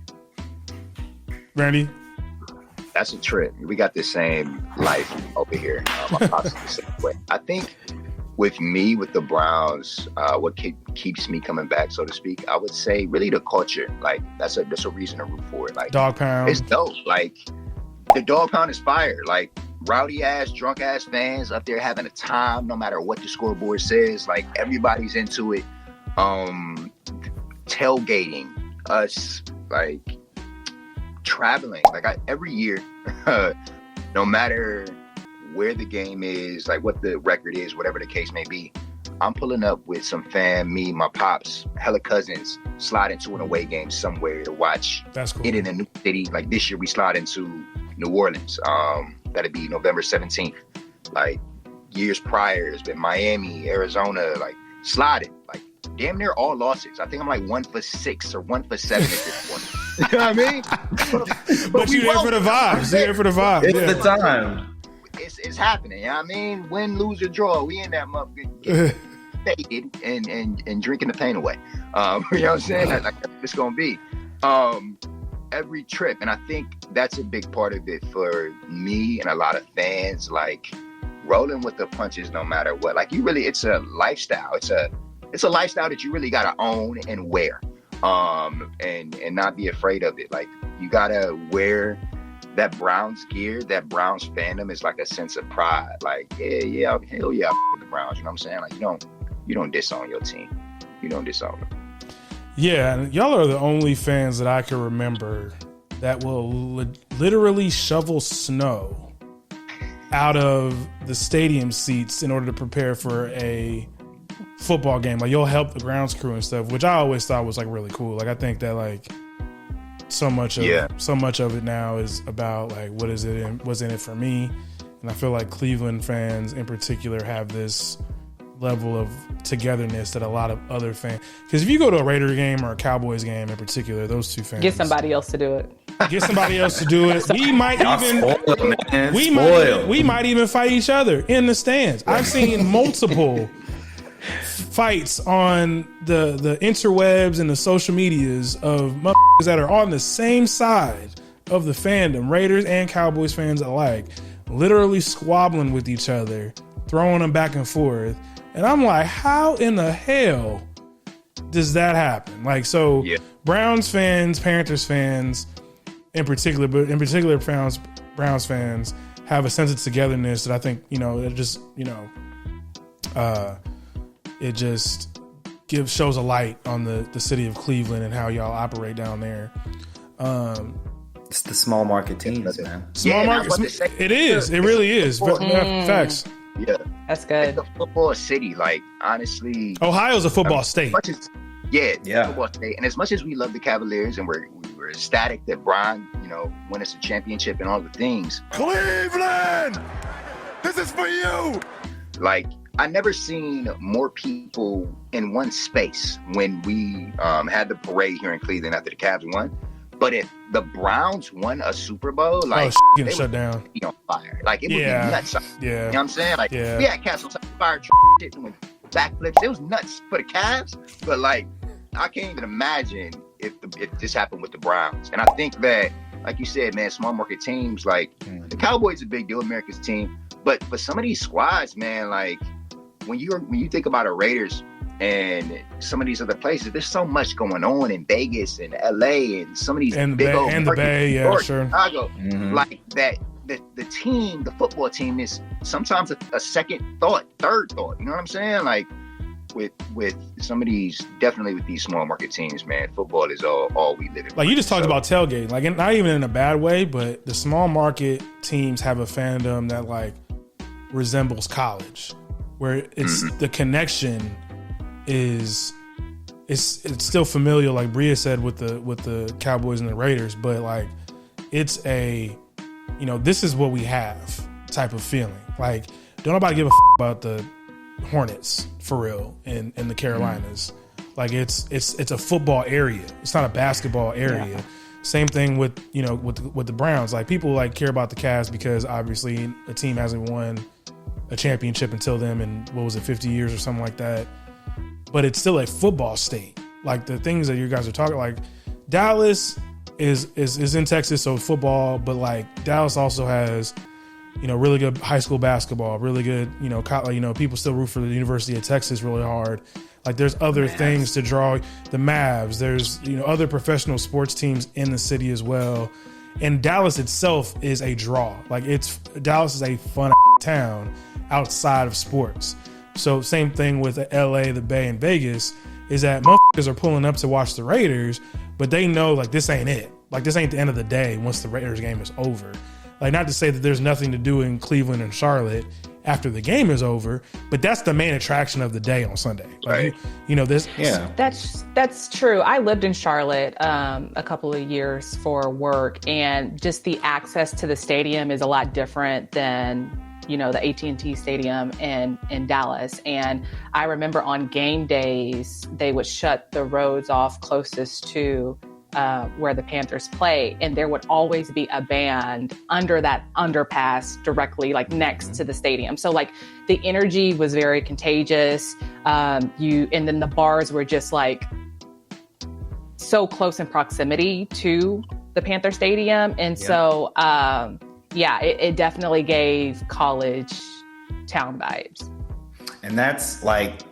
Randy. That's a trip. We got the same life over here. I think with me, with the Browns, what keeps me coming back, so to speak, I would say really the culture. Like that's a reason to root for it. Like dog pound. It's dope. Like the dog pound is fire. Like rowdy ass, drunk ass fans up there having a time, no matter what the scoreboard says. Like everybody's into it. Tailgating, us like traveling. Like every year, no matter where the game is, like what the record is, whatever the case may be, I'm pulling up with some me, my pops, hella cousins, slide into an away game somewhere to watch. That's cool. It in a new city. Like this year we slide into New Orleans. That'd be November 17th. Like years prior, it's been Miami, Arizona, like sliding. Like damn near all losses. I think I'm like 1 for 6 or 1 for 7 at this point. You know what I mean? But you're there for the vibes. You're there for the vibes. It's the time. It's happening. You know what I mean? Win, lose, or draw. We in that motherfucker faded and drinking the pain away. You know what I'm saying? Like it's gonna be. Every trip, and I think that's a big part of it for me and a lot of fans. Like rolling with the punches, no matter what. Like it's a lifestyle. it's a lifestyle that you really gotta own and wear, and not be afraid of it. Like, you gotta wear that Browns gear. That Browns fandom is like a sense of pride. Like, yeah, hell yeah, the Browns. You know what I'm saying? Like, you don't disown your team. You don't disown them. Yeah, and y'all are the only fans that I can remember that will literally shovel snow out of the stadium seats in order to prepare for a football game. Like, you'll help the grounds crew and stuff, which I always thought was like really cool. Like, I think that like so much of it now is about like what's in it for me. And I feel like Cleveland fans in particular have this level of togetherness that a lot of other fans, because if you go to a Raider game or a Cowboys game in particular, those two fans Get somebody else to do it. We might even fight each other in the stands. I've seen multiple fights on the interwebs and the social medias of motherfuckers that are on the same side of the fandom, Raiders and Cowboys fans alike, literally squabbling with each other, throwing them back and forth. And I'm like, how in the hell does that happen? Like, so Browns fans, Panthers fans in particular, but in particular Browns fans have a sense of togetherness that I think, it just, it just shows a light on the city of Cleveland and how y'all operate down there. It's the small market teams, man. Small market. It is. It really is. Facts. Yeah, that's good. It's a football city. Like, honestly, Ohio's a football state. Football state. And as much as we love the Cavaliers and we're ecstatic that Brian, won us a championship and all the things. Cleveland, this is for you. Like, I never seen more people in one space when we had the parade here in Cleveland after the Cavs won. But if the Browns won a Super Bowl, like, getting shut down, on fire. Like, it would be nuts. Yeah, you know what I'm saying? Like, we had cats on fire, shit, doing backflips. It was nuts for the Cavs, but like, I can't even imagine if this happened with the Browns. And I think that, like you said, man, small market teams, like the Cowboys, are a big deal, America's team. But for some of these squads, man, like when you think about the Raiders and some of these other places, there's so much going on in Vegas and LA and some of these big old and the Bay, Chicago, like that. The team, the football team, is sometimes a second thought, third thought. You know what I'm saying? Like with some of these, definitely with these small market teams, man, football is all we live in. Like, you just talked about tailgating, like, not even in a bad way, but the small market teams have a fandom that like resembles college, where it's the connection is it's still familial, like Bria said with the Cowboys and the Raiders, but like it's a this is what we have type of feeling. Like, don't nobody give a about the Hornets for real in the Carolinas. Like, it's a football area. It's not a basketball area. Yeah. Same thing with with the Browns. Like, people like care about the Cavs because obviously a team hasn't won a championship until them in 50 years or something like that. But it's still a football state. Like, the things that you guys are talking, like Dallas is in Texas, so football, but like Dallas also has really good high school basketball, really good people still root for the University of Texas really hard. Like, there's other things to draw, the Mavs, there's other professional sports teams in the city as well. And Dallas itself is a draw. Like, Dallas is a fun town outside of sports. So same thing with LA, the Bay, and Vegas, is that motherfuckers are pulling up to watch the Raiders, but they know, like, this ain't it. Like, this ain't the end of the day once the Raiders game is over. Like, not to say that there's nothing to do in Cleveland and Charlotte after the game is over, but that's the main attraction of the day on Sunday. Like, right. This. Yeah, that's true. I lived in Charlotte a couple of years for work, and just the access to the stadium is a lot different than the AT&T Stadium in Dallas. And I remember on game days, they would shut the roads off closest to where the Panthers play, and there would always be a band under that underpass directly, like, next to the stadium. So like, the energy was very contagious. And then the bars were just like so close in proximity to the Panther Stadium. And so it definitely gave college town vibes. And that's like,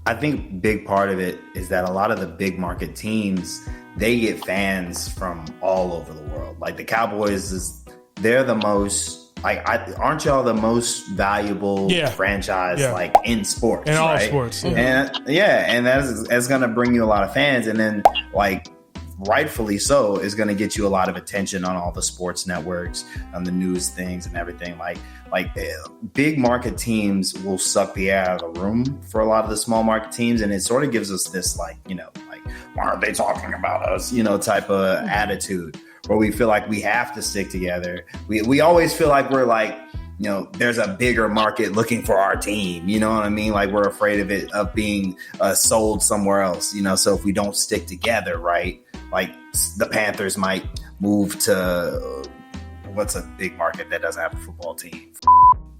I think big part of it is that a lot of the big market teams, they get fans from all over the world. Like the Cowboys, they're the most, like, aren't y'all the most valuable franchise like in sports? In all right? sports. And that's going to bring you a lot of fans. And then like, rightfully so, is going to get you a lot of attention on all the sports networks, on the news things and everything. Like big market teams will suck the air out of the room for a lot of the small market teams, and it sort of gives us this like, you know, like, why aren't they talking about us, you know, type of attitude, where we feel like we have to stick together. We always feel like we're like, you know, there's a bigger market looking for our team. You know what I mean? Like we're afraid of being sold somewhere else, you know? So if we don't stick together, right? Like the Panthers might move to what's a big market that doesn't have a football team?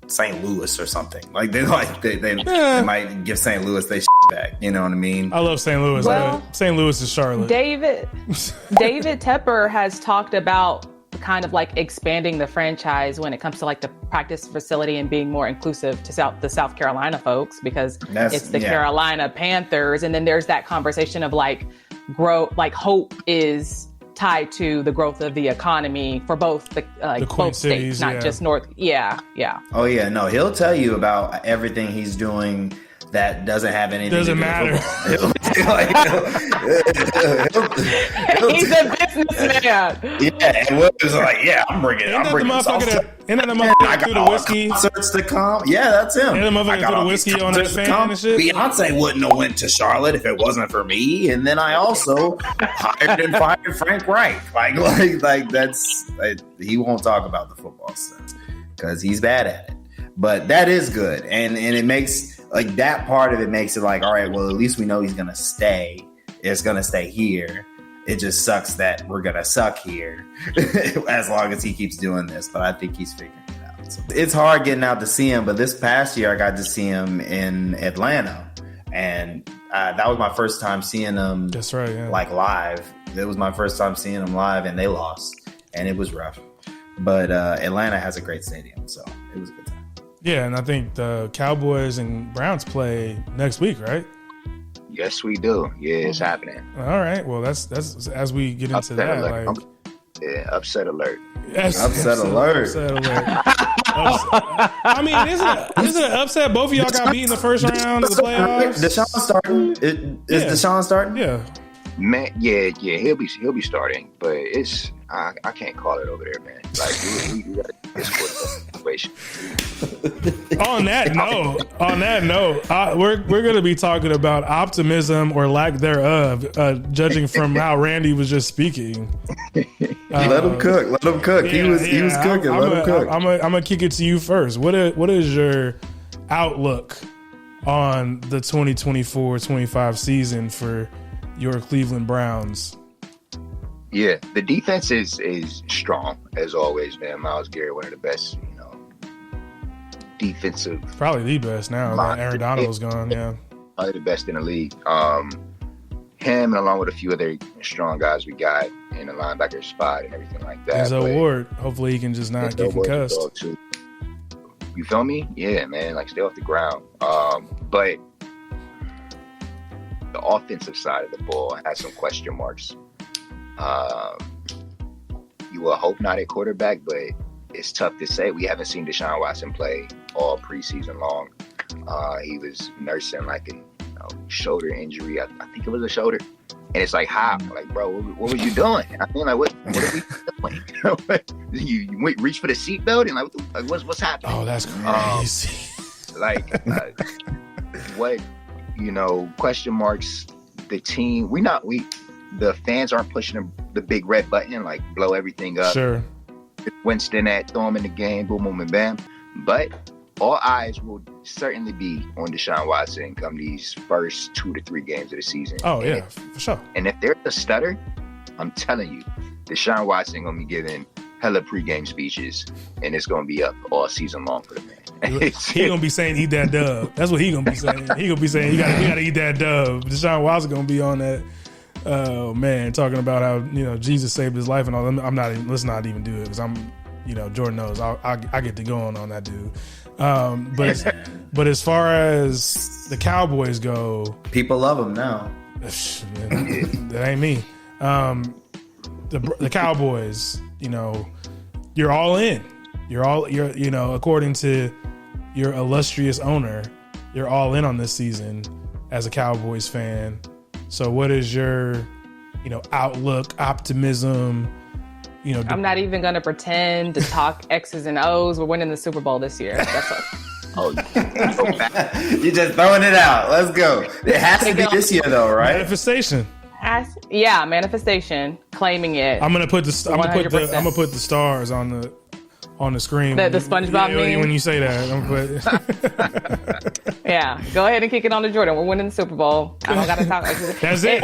St. Louis or something. Like they might give St. Louis their shit back. You know what I mean? I love St. Louis. Well, St. Louis is Charlotte. David Tepper has talked about kind of like expanding the franchise when it comes to like the practice facility and being more inclusive to the South Carolina folks, because it's the Carolina Panthers. And then there's that conversation of like hope is tied to the growth of the economy for both the both states, not just North. Yeah. Oh yeah, no, he'll tell you about everything he's doing that doesn't have anything. Doesn't matter. He's a businessman. Yeah, and Williams is like, yeah, I'm bringing. Ain't that the motherfucker threw the whiskey? Concerts to come. Yeah, that's him. And the motherfucker threw the whiskey on that fan and shit. Beyonce wouldn't have went to Charlotte if it wasn't for me. And then I also hired and fired Frank Reich. Like that's he won't talk about the football stuff because he's bad at it. But that is good, and it makes. Like that part of it makes it like, all right, well, at least we know he's going to stay. It's going to stay here. It just sucks that we're going to suck here as long as he keeps doing this. But I think he's figuring it out. So it's hard getting out to see him. But this past year, I got to see him in Atlanta. And that was my first time seeing him. That's right, yeah. Like live. It was my first time seeing him live, and they lost. And it was rough. But Atlanta has a great stadium. So it was a good time. Yeah, and I think the Cowboys and Browns play next week, right? Yes, we do. Yeah, it's happening. All right. Well, that's as we get into upset that. Alert. Like, upset alert. Yes, upset alert. Upset alert. I mean, isn't it upset? Both of y'all got beat in the first round of the playoffs. Deshaun starting? Is Deshaun starting? Yeah. Man, yeah, he'll be starting, but it's I can't call it over there, man. Like we got this situation. On that note, we're going to be talking about optimism or lack thereof, judging from how Randy was just speaking. Let him cook. Yeah, he was cooking. Let him cook. I'm gonna kick it to you first. What is your outlook on the 2024-25 season for your Cleveland Browns? Yeah, the defense is strong as always, man. Myles Garrett, one of the best, defensive, probably the best now that Aaron Donald is gone. Yeah, probably the best in the league. Him and along with a few other strong guys we got in the linebacker spot and everything like that. Denzel Ward, hopefully he can just not get concussed. You feel me? Yeah, man. Like stay off the ground. But the offensive side of the ball has some question marks. You will hope not at quarterback, but it's tough to say. We haven't seen Deshaun Watson play all preseason long. He was nursing like a shoulder injury. I think it was a shoulder. And it's like, how? Like, bro, what was you doing? I mean, like, what are we doing? You reach for the seatbelt and like, what's happening? Oh, that's crazy. What, question marks. The team, the fans aren't pushing the big red button, like blow everything up. Sure. Winston throw him in the game, boom, boom, and bam. But all eyes will certainly be on Deshaun Watson come these first 2 to 3 games of the season. Oh, yeah, for sure. And if there's a stutter, I'm telling you, Deshaun Watson going to be giving hella pregame speeches, and it's going to be up all season long for the man. He gonna be saying, "Eat that dub." That's what he gonna be saying. He gonna be saying, "You gotta eat that dub." Deshaun Watson gonna be on that. Oh man, talking about how Jesus saved his life and all. Let's not even do it because Jordan knows I get to go on that dude. But But as far as the Cowboys go, people love them now. That ain't me. The Cowboys, you're all in. You're according to your illustrious owner, you're all in on this season as a Cowboys fan. So what is your, outlook, optimism? I'm not even going to pretend to talk X's and O's. We're winning the Super Bowl this year. That's all. You're just throwing it out. Let's go. It has to be this year, though, right? Manifestation. Manifestation. Claiming it. I'm gonna put the stars on the screen. The SpongeBob meme? When you say that, I'm gonna put. Yeah, go ahead and kick it on to Jordan. We're winning the Super Bowl. I don't got to talk. That's it.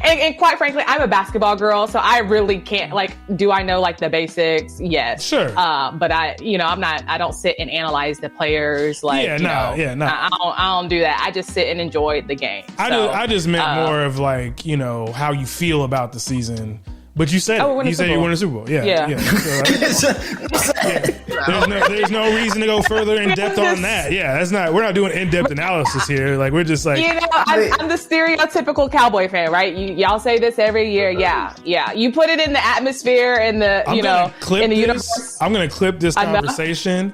And quite frankly, I'm a basketball girl, so I really can't. Do I know the basics? Yes, sure. But I'm not. I don't sit and analyze the players. No. I don't do that. I just sit and enjoy the game. I just meant more of how you feel about the season. But you said you said you won a Super Bowl. Yeah. There's no reason to go further in depth on that. Yeah, we're not doing in-depth analysis here. We're just I'm the stereotypical Cowboy fan, right? Y'all say this every year. Yeah. You put it in the atmosphere and in the universe. I'm going to clip this conversation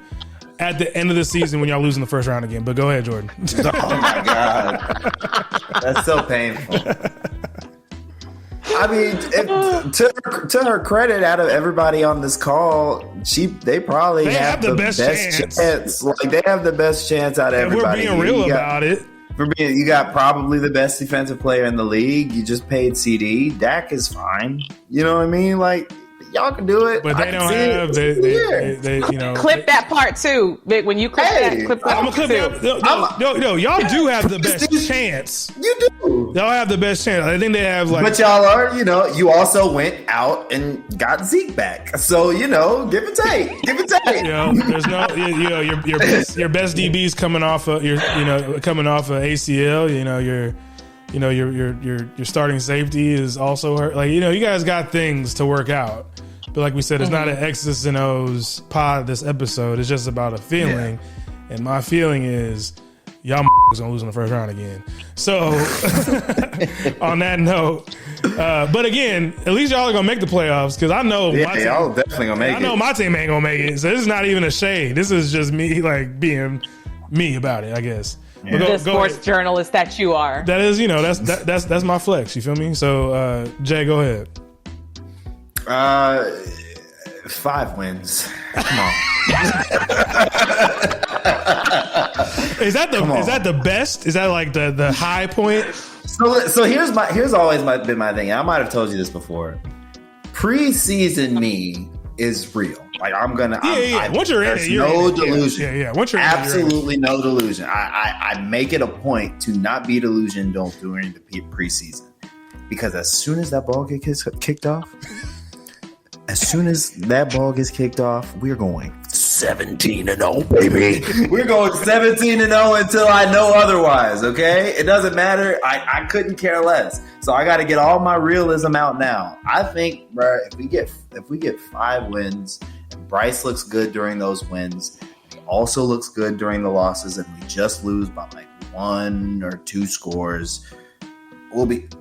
at the end of the season when y'all lose in the first round again. But go ahead, Jordan. Oh my God, that's so painful. I mean, to her credit, out of everybody on this call, they probably have the best chance. They have the best chance out of everybody. We're being real about it. You got probably the best defensive player in the league. You just paid CD. Dak is fine. You know what I mean? Y'all can do it. But they don't have they clip that part too, Vic. When you clip that, clip that. I'm gonna clip that. No, y'all do have the best chance. You do. Y'all have the best chance. I think they have But y'all are, you also went out and got Zeke back. So give and take. There's no your best DB's coming off of coming off of ACL. Your starting safety is also hurt. You guys got things to work out. But like we said, it's not an X's and O's pod this episode. It's just about a feeling. Yeah. And my feeling is y'all gonna lose in the first round again. So on that note, but again, at least y'all are gonna make the playoffs because I know my team, y'all definitely gonna make it. I know my team ain't gonna make it. So this is not even a shade. This is just me being me about it, I guess. Yeah. The sports journalist that you are. That is, that's my flex. You feel me? So, Jay, go ahead. 5 wins. Come on. Is that the best? Is that the high point? So here's always been my thing. I might have told you this before. Preseason me is real. I'm gonna. Once you're in it, no delusion. Yeah. Once you're absolutely no delusion. I make it a point to not be delusioned during the preseason, because as soon as that ball gets kicked off, we're going 17-0, baby. We're going 17-0 until I know otherwise. Okay, it doesn't matter. I couldn't care less. So I got to get all my realism out now. I think, bro, if we get 5 wins. Bryce looks good during those wins. He also looks good during the losses, and we just lose by 1 or 2 scores.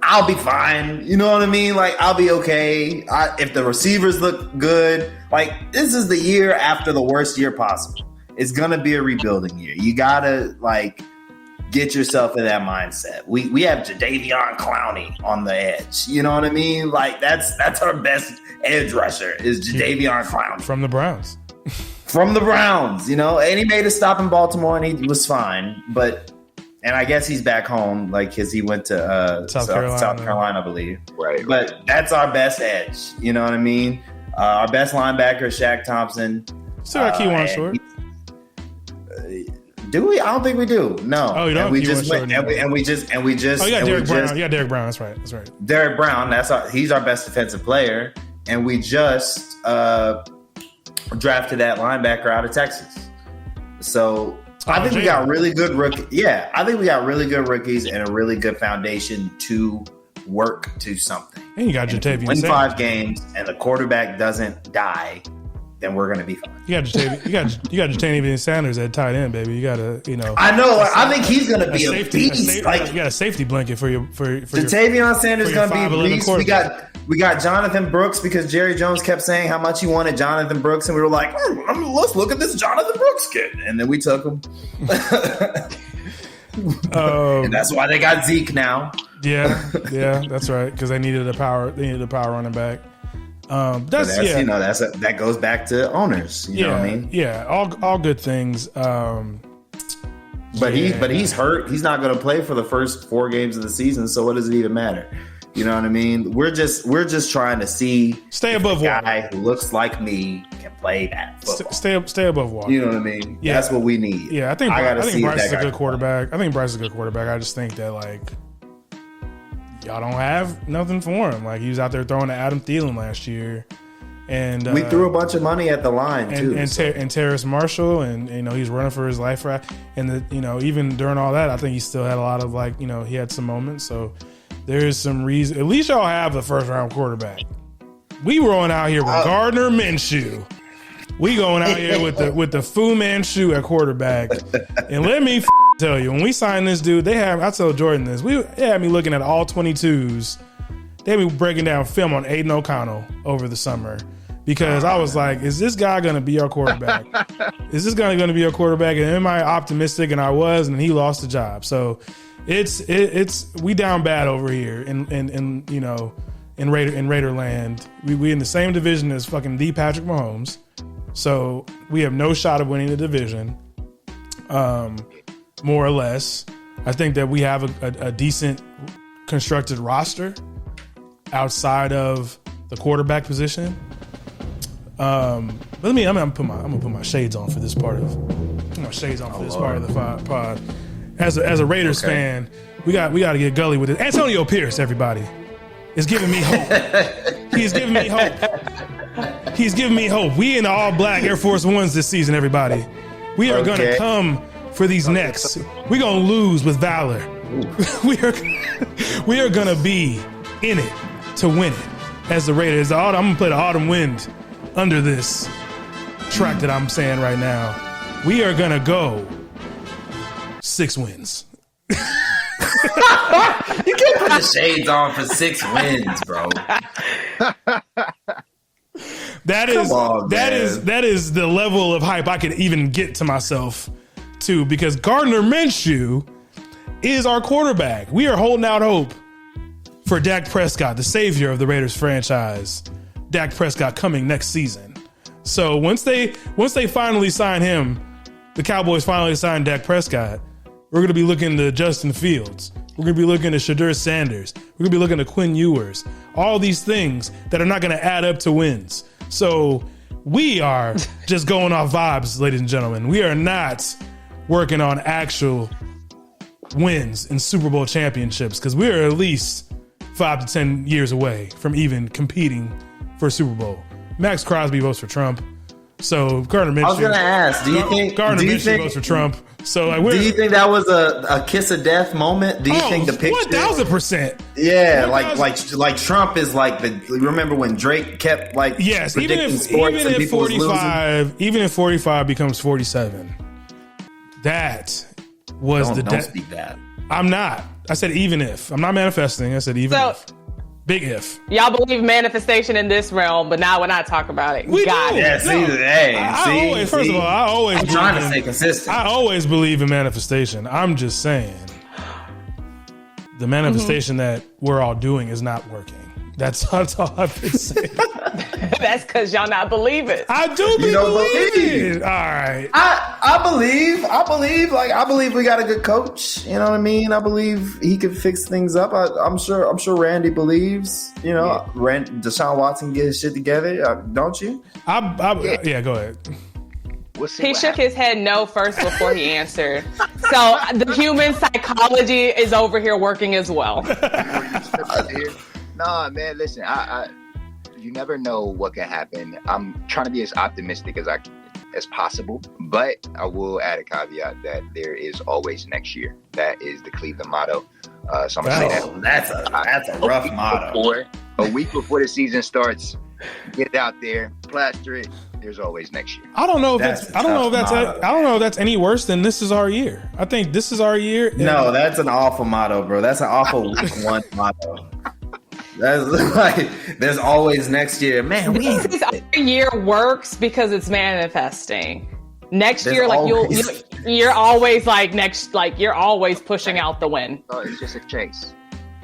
I'll be fine. You know what I mean? I'll be okay. If the receivers look good, this is the year after the worst year possible. It's gonna be a rebuilding year. You gotta get yourself in that mindset. We have Jadeveon Clowney on the edge. You know what I mean? That's our best edge rusher is Jadeveon Clowney from the Browns. And he made a stop in Baltimore and he was fine. And I guess he's back home, because he went to South Carolina, I believe. Right. But that's our best edge. You know what I mean? Our best linebacker is Shaq Thompson. Still got Keywan Short. Do we? I don't think we do. No. Oh, you don't. And we just went. And we just. Oh, you got Derek Brown. You got Derek Brown. That's right. Derek Brown. He's our best defensive player, and we just drafted that linebacker out of Texas. So I think we got really good rookies. Yeah, I think we got really good rookies and a really good foundation to work to something. And you got Jatavian. Win 5 games, and the quarterback doesn't die. then we're going to be fine. You got Jatavian Sanders at tight end, baby. You got to, I know. I think he's going to be a beast. You got a safety blanket for Jatavian Sanders going to be a beast. We got Jonathan Brooks because Jerry Jones kept saying how much he wanted Jonathan Brooks, and we were like, let's look at this Jonathan Brooks kid, and then we took him. And that's why they got Zeke now. Yeah, that's right, because they needed a power running back. That goes back to owners. You know what I mean? Yeah, all good things. But he's hurt. He's not going to play for the first 4 games of the season. So what does it even matter? You know what I mean? We're just trying to stay above water. Guy who looks like me can play that football. Stay above water. You know what I mean? Yeah. That's what we need. Yeah, I think Bryce is a good quarterback. I just think that y'all don't have nothing for him. Like, he was out there throwing to Adam Thielen last year, and we threw a bunch of money at the line and Terrace Marshall, and he's running for his life, right? And even during all that, I think he still had a lot of he had some moments. So there is some reason. At least y'all have the first round quarterback. We rolling out here with Gardner Minshew. We going out here with the Fu Manchu at quarterback, and let me tell you, when we signed this dude, I told Jordan this. They had me looking at all 22s. They had me breaking down film on Aiden O'Connell over the summer because I was like, is this guy going to be our quarterback? Is this guy going to be our quarterback? And am I optimistic? And I was, and he lost the job. So it's we down bad over here in Raider land. We in the same division as fucking the Patrick Mahomes. So we have no shot of winning the division. More or less. I think that we have a decent constructed roster outside of the quarterback position. But I'm gonna put my shades on for this part of the pod. As a Raiders fan, we got to get gully with it. Antonio Pierce, everybody, is giving me hope. He's giving me hope. We in the all black Air Force Ones this season, everybody. We are going to come for these necks. We're going to lose with valor. we are going to be in it to win it. As the Raiders, I'm going to play the autumn wind under this track that I'm saying right now. We are going to go 6 wins. You can't put the shades on for 6 wins, bro. That is the level of hype I could even get to myself to, because Gardner Minshew is our quarterback. We are holding out hope for Dak Prescott, the savior of the Raiders franchise. Dak Prescott coming next season. So once they finally sign him, the Cowboys finally sign Dak Prescott, we're going to be looking to Justin Fields. We're going to be looking to Shadur Sanders. We're going to be looking to Quinn Ewers. All these things that are not going to add up to wins. So we are just going off vibes, ladies and gentlemen. We are not working on actual wins in Super Bowl championships, because we are at least 5 to 10 years away from even competing for a Super Bowl. Max Crosby votes for Trump. So Gardner Minshew. I was going to ask, do you think Gardner Minshew votes for Trump? So do you think that was a kiss of death moment? Do you think the picture 1,000%? Yeah, like Trump is like the. Remember when Drake kept predicting sports and people was losing? Even if 45 becomes 47, that was don't speak that. I'm not. I said even if. I'm not manifesting. I said even if. Big if. Y'all believe manifestation in this realm, but now when I talk about it, we got do. it. Yeah, First of all, I'm trying to stay consistent. I always believe in manifestation. I'm just saying the manifestation that we're all doing is not working. That's all I've been saying. That's because y'all not believe it. I do believe it. All right. I believe we got a good coach. You know what I mean? I believe he could fix things up. I'm sure Randy believes. Deshaun Watson get his shit together. Don't you? Yeah, go ahead. He shook his head no first before he answered. So the human psychology is over here working as well. Nah, man, listen, you never know what can happen. I'm trying to be as optimistic as possible, but I will add a caveat that there is always next year. That is the Cleveland motto. So I'm gonna say that. That's a rough motto. A week before the season starts, Get it out there, plaster it. There's always next year. I don't know if I don't know if that's any worse than this is our year. I think this is our year. No, that's an awful motto, bro. That's an awful week one motto. That's like there's always next year, man. This is our year works because it's manifesting. Next year, like you're always like you're always pushing out the win. Oh, it's just a chase.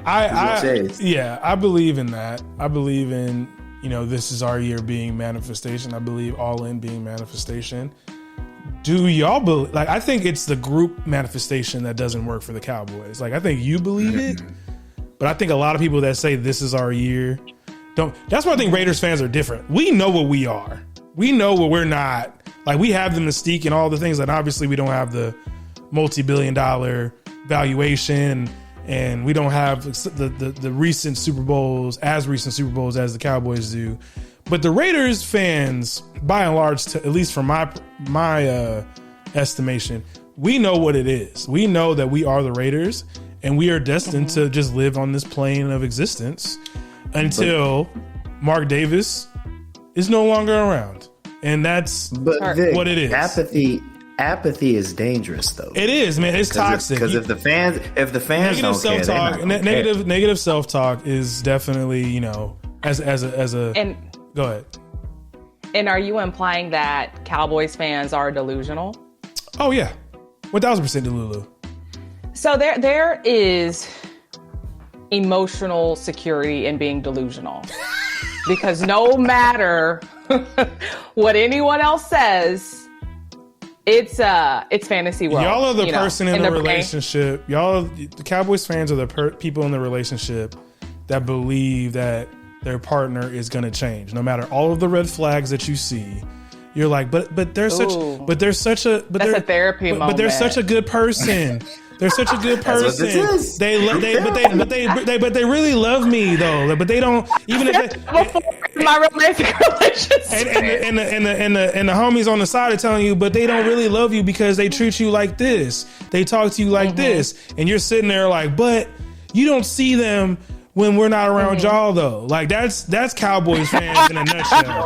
I believe in that. I believe in, this is our year being manifestation. I believe all in being manifestation. Do y'all believe? Like, I think it's the group manifestation that doesn't work for the Cowboys. Like, I think you believe it, but I think a lot of people that say this is our year don't. That's why I think Raiders fans are different. We know what we are. We know what we're not. Like, we have the mystique and all the things that obviously we don't have the multi-billion-dollar valuation, and we don't have the recent Super Bowls as the Cowboys do. But the Raiders fans, by and large, at least from my estimation, we know what it is. We know that we are the Raiders, and we are destined to just live on this plane of existence until Mark Davis is no longer around. And that's Vic, what it is. Apathy is dangerous, though. It is, man. It's toxic. Because if the fans negative self-talk, negative self-talk is definitely, as a. And go ahead. And are you implying that Cowboys fans are delusional? Oh yeah, 1,000% delulu. So there is emotional security in being delusional, because no matter what anyone else says, it's fantasy world. Y'all are the person in the relationship. The Cowboys fans are the people in the relationship that believe that their partner is going to change, no matter all of the red flags that you see. You're like, but they're such a good person. They're such a good person. But they really love me though. But they don't, even if my romantic relationship. And the homies on the side are telling you, but they don't really love you because they treat you like this. They talk to you like this, and you're sitting there like, but you don't see them when we're not around y'all though. Like that's Cowboys fans in a nutshell.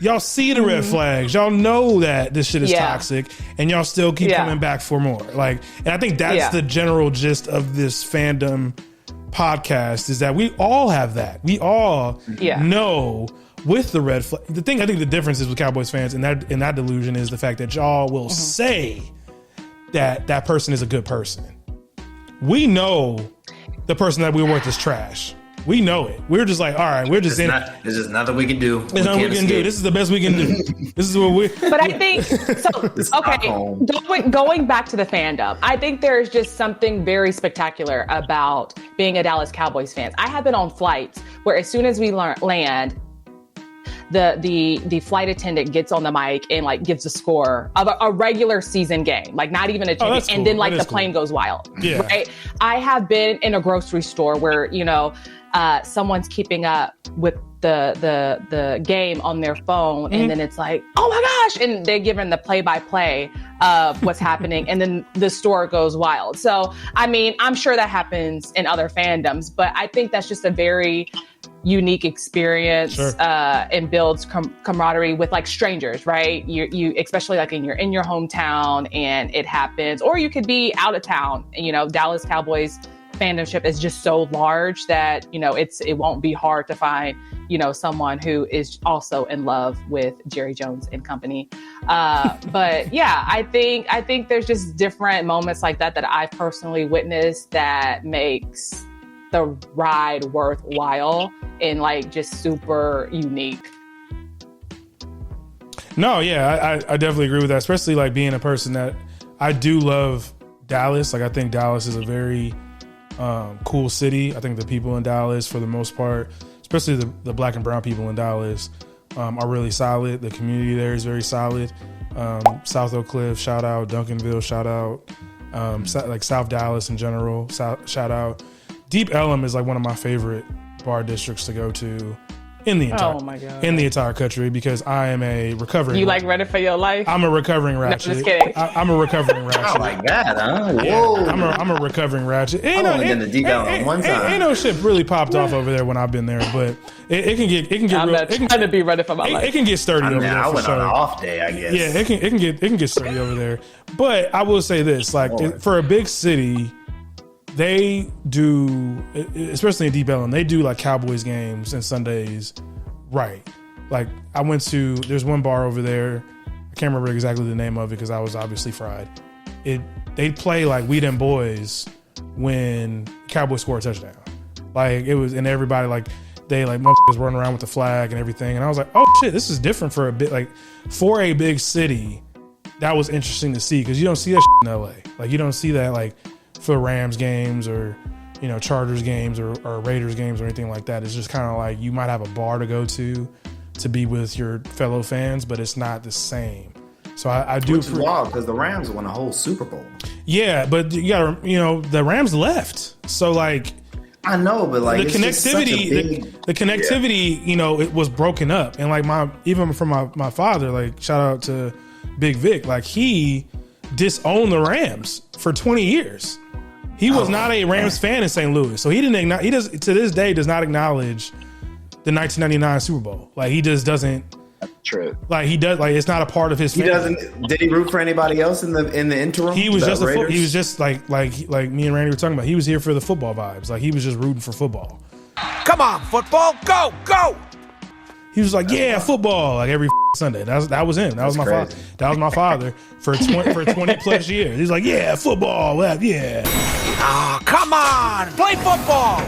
Y'all see the red flags. Y'all know that this shit is toxic, and y'all still keep coming back for more. Like, and I think that's the general gist of this fandom podcast, is that we all have that. We all know with the red flag. I think the difference is with Cowboys fans and that delusion is the fact that y'all will say that person is a good person. We know the person that we're with is trash. We know it. We're just like, all right, we're just there's just nothing we can do. There's nothing we can do. This is the best we can do. This is what we. But I think so. Okay, going back to the fandom, I think there's just something very spectacular about being a Dallas Cowboys fan. I have been on flights where as soon as we land, the flight attendant gets on the mic and like gives a score of a regular season game, like not even a TV, and cool. then like the plane goes wild. Yeah. Right. I have been in a grocery store where someone's keeping up with the game on their phone, and then it's like, oh my gosh, and they're giving the play-by-play of what's happening, and then the store goes wild. So I mean, I'm sure that happens in other fandoms, but I think that's just a very unique experience. Sure. And builds camaraderie with like strangers, right? You especially like you're in your hometown and it happens, or you could be out of town. Dallas Cowboys fandomship is just so large that it won't be hard to find someone who is also in love with Jerry Jones and company. But yeah, I think there's just different moments like that I've personally witnessed that makes the ride worthwhile and like just super unique. No, yeah, I definitely agree with that, especially like being a person that I do love Dallas. Like I think Dallas is a very cool city. I think the people in Dallas, for the most part, especially the black and brown people in Dallas, are really solid. The community there is very solid. South Oak Cliff, shout out. Duncanville, shout out. Like South Dallas in general, shout out. Deep Ellum is like one of my favorite bar districts to go to. in the entire, Oh my God. in the entire country, because I am a recovering. You like running for your life? I'm a recovering ratchet. No, just kidding. I'm a recovering ratchet. Not like that, huh? Yeah, Whoa. I'm a recovering ratchet. I'm only in the deep down on one time. Ain't no shit really popped off over there when I've been there, but it can get I'm real. not trying to be running for my life. It can get sturdy over there. I for went sure. on an off day, I guess. Yeah, it can get sturdy over there. But I will say this, like for a big city, they do, especially in Deep Ellum, they do like Cowboys games and Sundays, right? Like I went to, there's one bar over there. I can't remember exactly the name of it because I was obviously fried. They play like We Dem Boys when Cowboys score a touchdown. Like it was, and everybody like they like motherfuckers running around with the flag and everything. And I was like, oh shit, this is different for a bit. Like for a big city, that was interesting to see because you don't see that shit in LA. Like you don't see that like for Rams games or, you know, Chargers games or Raiders games or anything like that. It's just kind of like you might have a bar to go to be with your fellow fans, but it's not the same. So I do. Which is wild because the Rams won a whole Super Bowl. Yeah, but you gotta, you know, the Rams left. So like, I know, but like the connectivity, the connectivity, you know, it was broken up. And like even from my father, like shout out to Big Vic, like he disowned the Rams for 20 years. He was not a Rams fan in St. Louis. So he does to this day does not acknowledge the 1999 Super Bowl. Like he just doesn't. True. Like he does, like it's not a part of his. He family. doesn't. Did he root for anybody else in the interim? He was just Raiders? he was just like me and Randy were talking about. He was here for the football vibes. Like he was just rooting for football. Come on, football, go! He was like, yeah, football, like every Sunday. That was him. That was my father. That was my father for 20 plus years. He's like, yeah, football, yeah. Oh, come on, play football.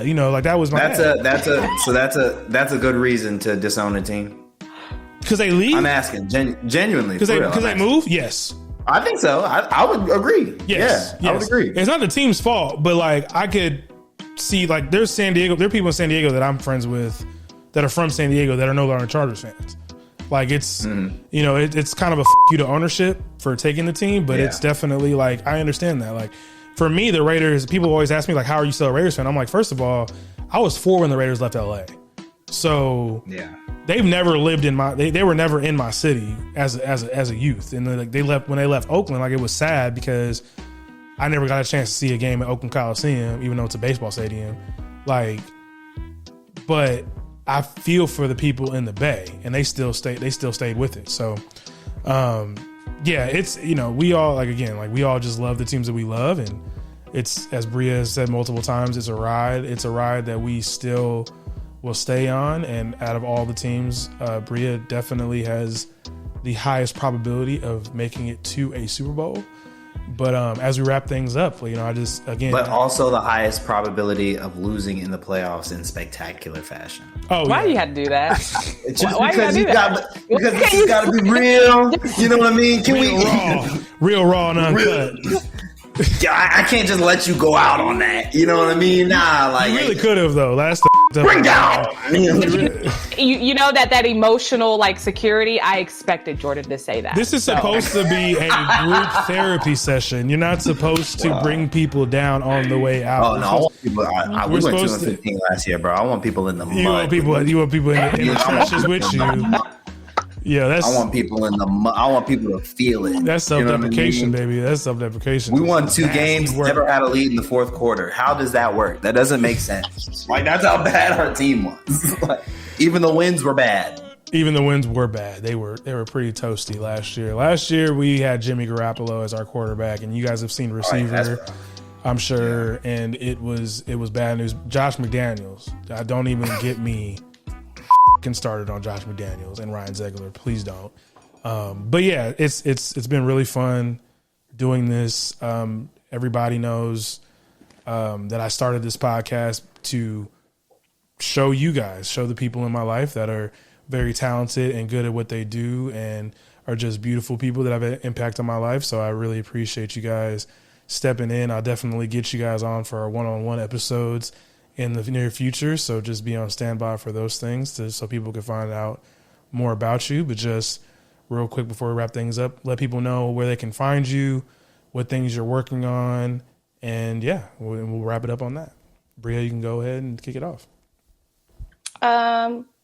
You know, like that was my. That's a good reason to disown a team. Because they leave. I'm asking genuinely. Because they move. Yes, I think so. I would agree. Yes, I would agree. It's not the team's fault, but like I could see, like there's San Diego. There are people in San Diego that I'm friends with that are from San Diego that are no longer Chargers fans. Like it's you know it's kind of a you to ownership for taking the team, but it's definitely like I understand that. Like for me, the Raiders. People always ask me like, how are you still a Raiders fan? I'm like, first of all, I was 4 when the Raiders left LA, so they've never lived in my. They were never in my city as a youth, and then, like they left when they left Oakland. Like it was sad because I never got a chance to see a game at Oakland Coliseum, even though it's a baseball stadium. Like, but I feel for the people in the Bay, and they still stayed with it. So, yeah, it's, you know, we all we all just love the teams that we love, and it's, as Bria has said multiple times, it's a ride. It's a ride that we still will stay on, and out of all the teams, Bria definitely has the highest probability of making it to a Super Bowl. But as we wrap things up, you know, but also the highest probability of losing in the playoffs in spectacular fashion. Oh, why do you have to do that? It's just why because you because this has got to be real. You know what I mean? Real raw and uncut. I can't just let you go out on that. You know what I mean? Nah, like you really could have though. That's bring down. You know that emotional like security. I expected Jordan to say that. This is supposed to be a group therapy session. You're not supposed to bring people down on the way out. Oh no, I want people. We went 2-15 last year, bro. I want people in the mud. You want people in the trenches with you. Yeah, I want people in the. I want people to feel it. That's self-deprecation, baby. That's self-deprecation. We won 2 games, never had a lead in the 4th quarter. How does that work? That doesn't make sense. Like that's how bad our team was. Like, even the wins were bad. Even the wins were bad. They were pretty toasty last year. Last year we had Jimmy Garoppolo as our quarterback, and you guys have seen receiver. I'm sure, and it was bad news. Josh McDaniels. Don't even get me started on Josh McDaniels and Ryan Zegler. Please don't. But yeah, it's been really fun doing this. Everybody knows that I started this podcast to show you guys, show the people in my life that are very talented and good at what they do and are just beautiful people that have an impact on my life. So I really appreciate you guys stepping in. I'll definitely get you guys on for our one-on-one episodes in the near future, so just be on standby for those things so people can find out more about you. But just real quick before we wrap things up, let people know where they can find you, what things you're working on, and yeah, we'll wrap it up on that. Bria, you can go ahead and kick it off.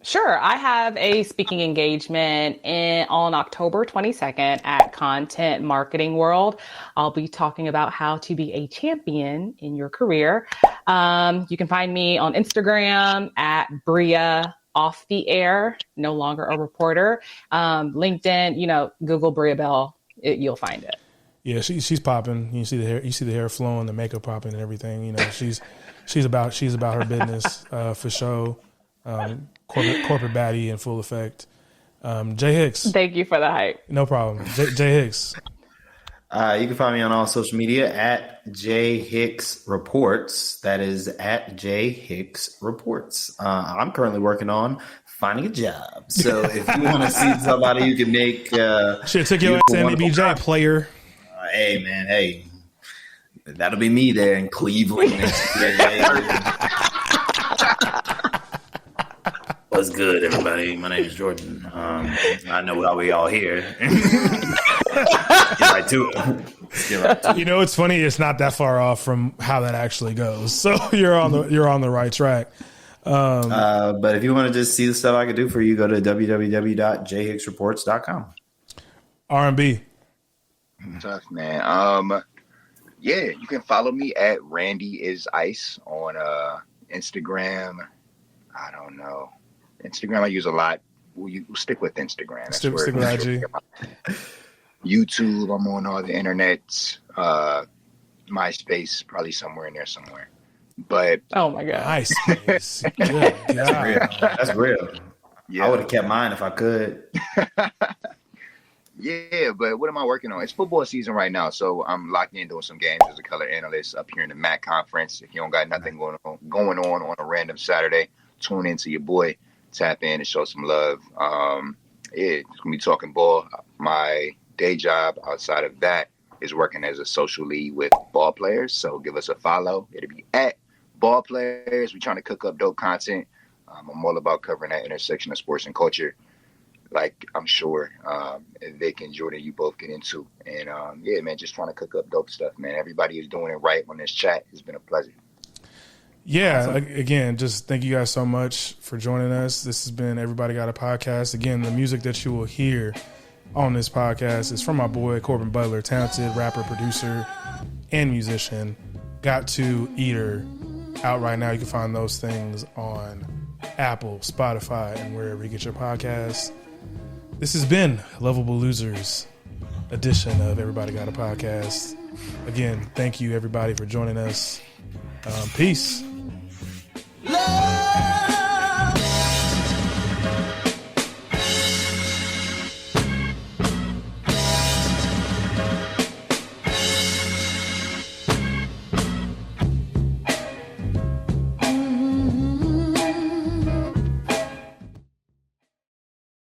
Sure. I have a speaking engagement on October 22nd at Content Marketing World. I'll be talking about how to be a champion in your career. You can find me on Instagram at Bria Off the Air, no longer a reporter. LinkedIn, Google Bria Bell, you'll find it. Yeah, she's popping. You see the hair flowing, the makeup popping, and everything. She's about her business for sure. Corporate baddie in full effect. Jay Hicks. Thank you for the hype. No problem. Jay Hicks. You can find me on all social media at J Hicks Reports. That is at J Hicks Reports. I'm currently working on finding a job. So if you want to see somebody you can make, shit, took your ass to NBJ player. Hey man, hey, that'll be me there in Cleveland. What's good, everybody? My name is Jordan. I know why we all here. Get right to it. It's funny. It's not that far off from how that actually goes. So you're on the right track. But if you want to just see the stuff I could do for you, go to www.jhicksreports.com. R&B. Tough, man. You can follow me at Randy is Ice on Instagram. I don't know. Instagram I use a lot. We'll stick with Instagram. That's stick with IG. YouTube, I'm on all the internets. MySpace, probably somewhere in there somewhere. But oh my god, MySpace. That's real. Yeah. I would have kept mine if I could. Yeah, but what am I working on? It's football season right now, so I'm locked in doing some games as a color analyst up here in the MAC conference. If you don't got nothing going on a random Saturday, tune into your boy, tap in and show some love. It's gonna be talking ball. My day job outside of that is working as a social lead with ball players. So give us a follow. It'll be at Ball Players. We're trying to cook up dope content. I'm all about covering that intersection of sports and culture, like I'm sure Vic and Jordan, you both get into. And man, just trying to cook up dope stuff, man. Everybody is doing it right on this chat. It's been a pleasure. Yeah, again, just thank you guys so much for joining us. This has been Everybody Got a Podcast. Again, the music that you will hear on this podcast is from my boy Corbin Butler, talented rapper, producer, and musician. Got to Eater out right now. You can find those things on Apple, Spotify, and wherever you get your podcasts. This has been Loveable Losers edition of Everybody Got a Podcast. Again, thank you everybody for joining us. Peace.